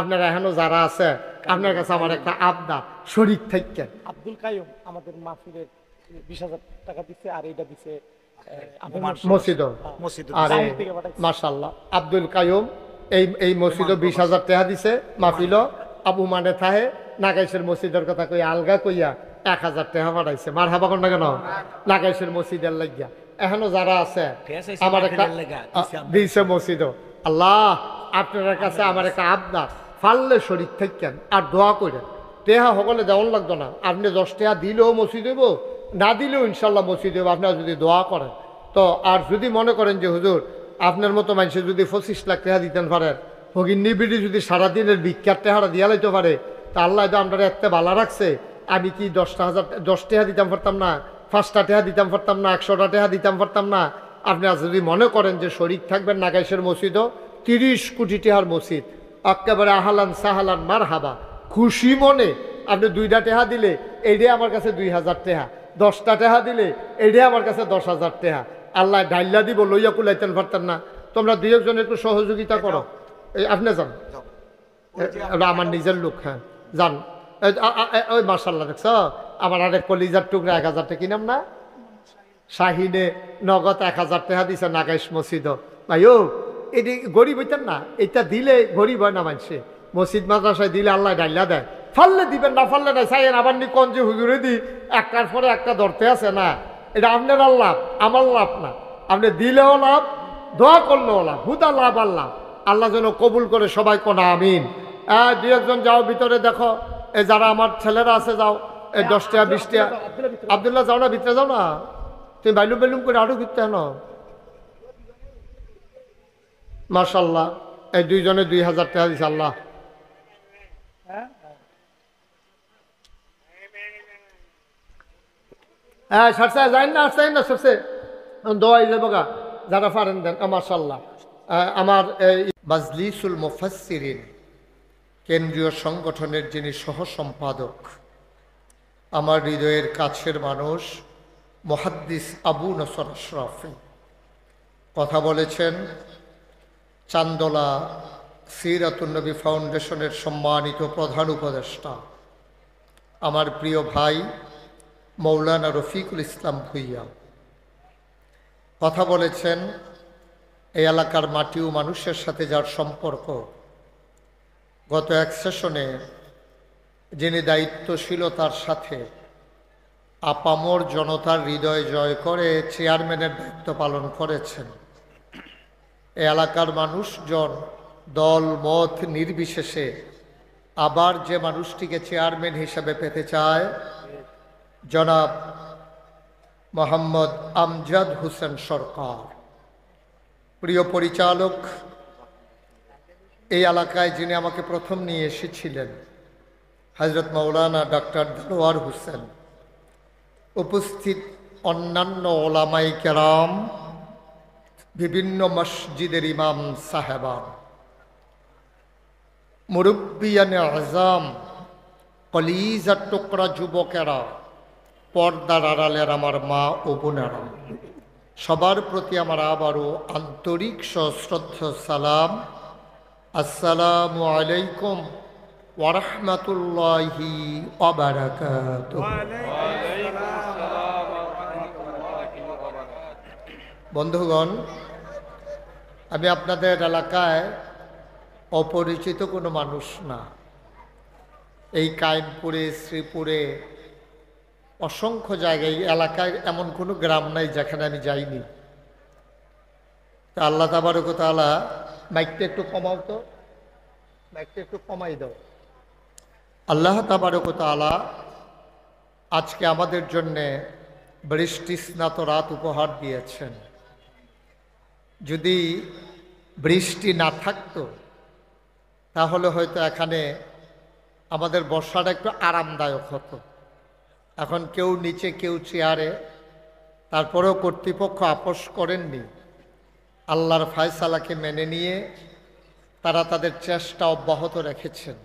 S1: আপনারা এখনো যারা আছে আপনার কাছে আমার একটা আবদার, শরীক থাকেন।
S3: আব্দুল কাইয়ুম আমাদের মাহফিলের 20,000 টাকা দিচ্ছে, আর এইটা দিচ্ছে
S1: মসজিদ। আরে মাশাআল্লাহ, আব্দুল কাইয়ুম এই মসজিদ 20,000 টাকা দিছে। মাহফিল আবু মানে থাহে নাগাইশের মসজিদের কথা কই আলগা কইয়া 1,000 টাকা পাঠাইছে। মারহাবা কর না কেন? নাগাইশের মসজিদের লাগিয়া এখনো যারা আছে আমার একটা দিছে মসজিদ। আল্লাহ আপনার কাছে আমার একটা আবদার, ফাললে শরীর থাকেন আর দোয়া করেন। টেহা সকলে দেওয়ান লাগতো না, আপনি 10 টাকা দিলেও মসজিদ হইব, না দিলেও ইনশাল্লাহ মসজিদ হইব, আপনারা যদি দোয়া করেন তো। আর যদি মনে করেন যে হুজুর আপনার মতো মানুষের যদি 25 লাখ টাকা দিতেন পারেন, হগিন নিবিড়ি যদি সারাদিনের ভিক্ষার টাকাটা দিয়া লাইতে পারে, তা আল্লাহ তো আমরা এত ভালো রাখছে। আমি কি 10 টাকা দিতাম পারতাম না? 5টা টাকা দিতাম পারতাম না, 100টা টাকা দিতাম পারতাম না। আপনি আজ যদি মনে করেন যে শরিক থাকবেন নাগাইশের মসজিদও 30 কোটি টাকার মসজিদ, একেবারে আহালান সাহালান মার হাবা, খুশি মনে আপনি 2টা টাকা দিলে এইটাই আমার কাছে 2000 টাকা, 10টা টাকা দিলে এইটাই আমার কাছে 10,000 টাকা। আল্লাহ ডাইল্লা দিব, লইয়া কুলাইতেন পারতেন না। তোমরা 2 একজন একটু সহযোগিতা করো। এই আপনি যান, আমার নিজের লোক। হ্যাঁ যান। ওই মার্শাল্লাহ দেখছ আমার আরেক কলিজার টুকরা 1000 টাকা কিনাম না, শাহিনে নগদ 1000 টাকা দিছে নাগাইশ মসজিদ। ভাই ও এটি গরিব হইতেন না, এটা দিলে গরিব হয় না মানুষে। মসজিদ মাদ্রাসায় দিলে আল্লাহ ডাইলা দেয়, ফাললে দিবেন না ফাললে নাই। চাইয়েন আবার নি কোন যে হুজুরে দি একটার পরে একটা ধরতে আছে না, এটা আপনার লাভ আমার লাভ না। আপনি দিলেও লাভ, দোয়া করলেও লাভ, হুদা লাভ আল্লাহ। আল্লাহ যেন কবুল করে সবাই কোনা আমিন। 2 একজন যাও ভিতরে দেখো, এই যারা আমার ছেলেরা আছে যাও, এই 10 টাকা 20 টাকা। আবদুল্লাহ যাও না, ভিতরে যাও না, তুমি বাইলুম বেলুম করে আরো ভিতরে হেন। মাশাল্লাহ এই 2 জনে 2000 টাকা দিছে আল্লাহ। হ্যাঁ সারসা যাই না, আসতে না সরষে দোয়াই যাবো গা, যারা পারেন দেন। মাশাল্লাহ আমার এই মাজলিসুল মুফাসসিরিন কেন্দ্রীয় সংগঠনের যিনি সহ সম্পাদক, আমার হৃদয়ের কাছের মানুষ মুহাদ্দিস আবু নসর আশরাফি কথা বলেছেন। চান্দোলা সিরাতুন নবী ফাউন্ডেশনের সম্মানিত প্রধান উপদেষ্টা আমার প্রিয় ভাই মৌলানা রফিকুল ইসলাম ভুইয়া কথা বলেছেন। এই এলাকার মাটি ও মানুষের সাথে যার সম্পর্ক, গত এক সেশনে যিনি দায়িত্বশীলতার সাথে আপামর জনতার হৃদয় জয় করে চেয়ারম্যানের দায়িত্ব পালন করেছেন। এই এলাকার মানুষজন দল মত নির্বিশেষে আবার যে মানুষটিকে চেয়ারম্যান হিসেবে পেতে চায়, জনাব মোহাম্মদ আমজাদ হোসেন সরকার। প্রিয় পরিচালক, এই এলাকায় যিনি আমাকে প্রথম নিয়ে এসেছিলেন হযরত মাওলানা ডক্টর দেলোয়ার হোসেন, উপস্থিত অন্যান্য ওলামাই কেরাম, বিভিন্ন মসজিদের ইমাম সাহেবান, মুরব্বিয়ানে আজম, কলিজার টুকরা যুবকেরা, পর্দার আড়ালের আমার মা ও বোনেরা, সবার প্রতি আমার আবারও আন্তরিক সশ্রদ্ধ সালাম। আসসালামু আলাইকুম ওয়া রাহমাতুল্লাহি ওয়া বারাকাতুহু। বন্ধুগণ, আমি আপনাদের এলাকায় অপরিচিত কোনো মানুষ না। এই কায়েমপুরে, শ্রীপুরে, অসংখ্য জায়গায় এলাকায় এমন কোনো গ্রাম নাই যেখানে আমি যাইনি। তা আল্লাহ তাবারক ওয়া তাআলা, মাইকটা একটু কমাও তো, মাইকটা একটু কমাই দাও। আল্লাহ তাবারক ওয়া তাআলা আজকে আমাদের জন্যে বৃষ্টি স্নাত রাত উপহার দিয়েছেন। যদি বৃষ্টি না থাকতো তাহলে হয়তো এখানে আমাদের বর্ষাটা একটু আরামদায়ক হতো। এখন কেউ নিচে কেউ চেয়ারে, তারপরেও কর্তৃপক্ষ আপোষ করেননি। আল্লাহর ফায়সালাকে মেনে নিয়ে তারা তাদের চেষ্টা অব্যাহত রেখেছেন।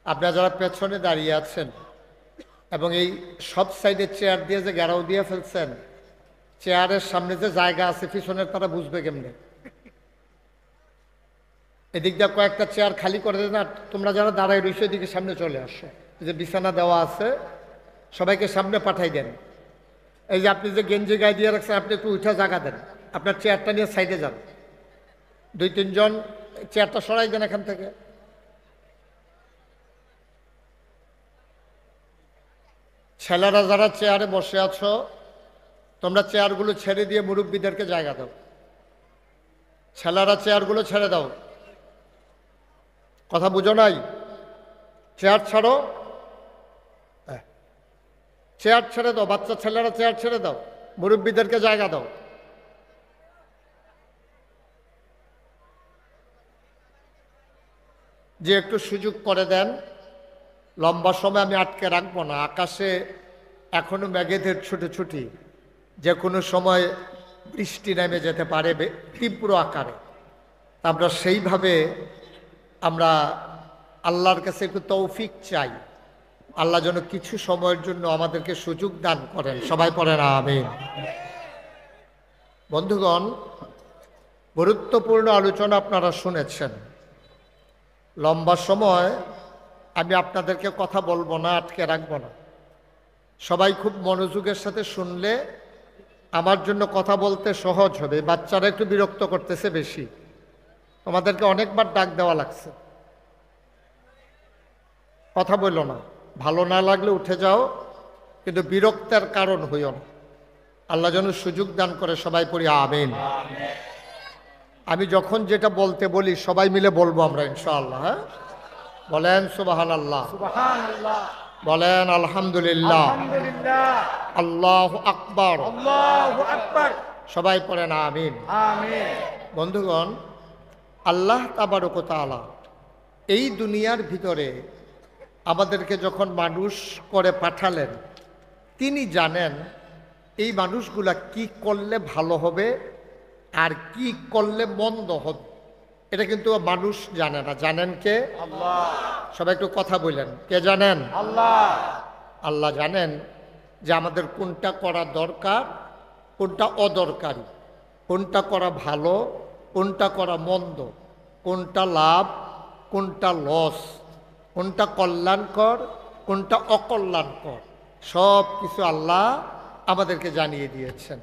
S1: আপনারা যারা পেছনে দাঁড়িয়ে আছেন এবং এই সব সাইডে চেয়ার দিয়ে যে ঘেরাও দিয়ে ফেলছেন, চেয়ারের সামনে যে জায়গা আছে পিছনের, তারা বুঝবে কেমনে? এদিক দিয়ে কয়েকটা চেয়ার খালি করে দেন। আর তোমরা যারা দাঁড়ায় রয়েছে এদিকে সামনে চলে আসো। এই যে বিছানা দেওয়া আছে সবাইকে সামনে পাঠাই দেন। এই যে আপনি যে গেঞ্জি গায়ে দিয়ে রাখছেন, আপনি একটু উঠা জায়গা দেন, আপনার চেয়ারটা নিয়ে সাইডে যান। 2-3 জন চেয়ারটা সরাই দেন এখান থেকে। ছেলেরা যারা চেয়ারে বসে আছো, তোমরা চেয়ারগুলো ছেড়ে দিয়ে মুরব্বীদেরকে জায়গা দাও। ছেলেরা চেয়ারগুলো ছেড়ে দাও। কথা বুঝো নাই? চেয়ার ছাড়ো, চেয়ার ছেড়ে দাও। বাচ্চা ছেলেরা চেয়ার ছেড়ে দাও, মুরব্বীদেরকে জায়গা দাও। যে একটু সুযোগ করে দেন। লম্বা সময় আমি আটকে রাখবো না। আকাশে এখনো মেঘেদের ছুটি যে কোনো সময় বৃষ্টি নেমে যেতে পারে তীব্র আকারে। আমরা সেইভাবে আমরা আল্লাহর কাছে একটু তৌফিক চাই, আল্লাহ যেন কিছু সময়ের জন্য আমাদেরকে সুযোগ দান করেন। সবাই পড়েন আমিন। বন্ধুগণ, গুরুত্বপূর্ণ আলোচনা আপনারা শুনেছেন। লম্বা সময় আমি আপনাদেরকে কথা বলবো না, আটকে রাখবো না। সবাই খুব মনোযোগের সাথে শুনলে আমার জন্য কথা বলতে সহজ হবে। বাচ্চারা একটু বিরক্ত করতেছে বেশি, তোমাদেরকে অনেকবার ডাক দেওয়া লাগছে। কথা বললো না, ভালো না লাগলে উঠে যাও, কিন্তু বিরক্তের কারণ হইও না। আল্লাহ যেন সুযোগ দান করে। সবাই পড়ি আমিন। আমি যখন যেটা বলতে বলি সবাই মিলে বলবো আমরা ইনশাআল্লাহ। হ্যাঁ, বলেন সুবহানাল্লাহ,
S2: সুবহানাল্লাহ,
S1: বলেন আলহামদুলিল্লাহ,
S2: আলহামদুলিল্লাহ,
S1: আল্লাহু আকবার।
S2: আল্লাহু আকবার।
S1: সবাই পড়েন আমিন।
S2: আমিন।
S1: বন্ধুগণ, আল্লাহ তাবারক ওয়া তাআলা এই দুনিয়ার ভিতরে আমাদেরকে যখন মানুষ করে পাঠালেন, তিনি জানেন এই মানুষগুলা কি করলে ভালো হবে আর কি করলে মন্দ হবে। এটা কিন্তু মানুষ জানে না। জানেন কে?
S2: আল্লাহ।
S1: সবাই একটু কথা বললেন, কে জানেন?
S2: আল্লাহ।
S1: আল্লাহ জানেন যে আমাদের কোনটা করা দরকার, কোনটা অদরকারি, কোনটা করা ভালো, কোনটা করা মন্দ, কোনটা লাভ, কোনটা লস, কোনটা কল্যাণকর, কোনটা অকল্যাণকর, সব কিছু আল্লাহ আমাদেরকে জানিয়ে দিয়েছেন।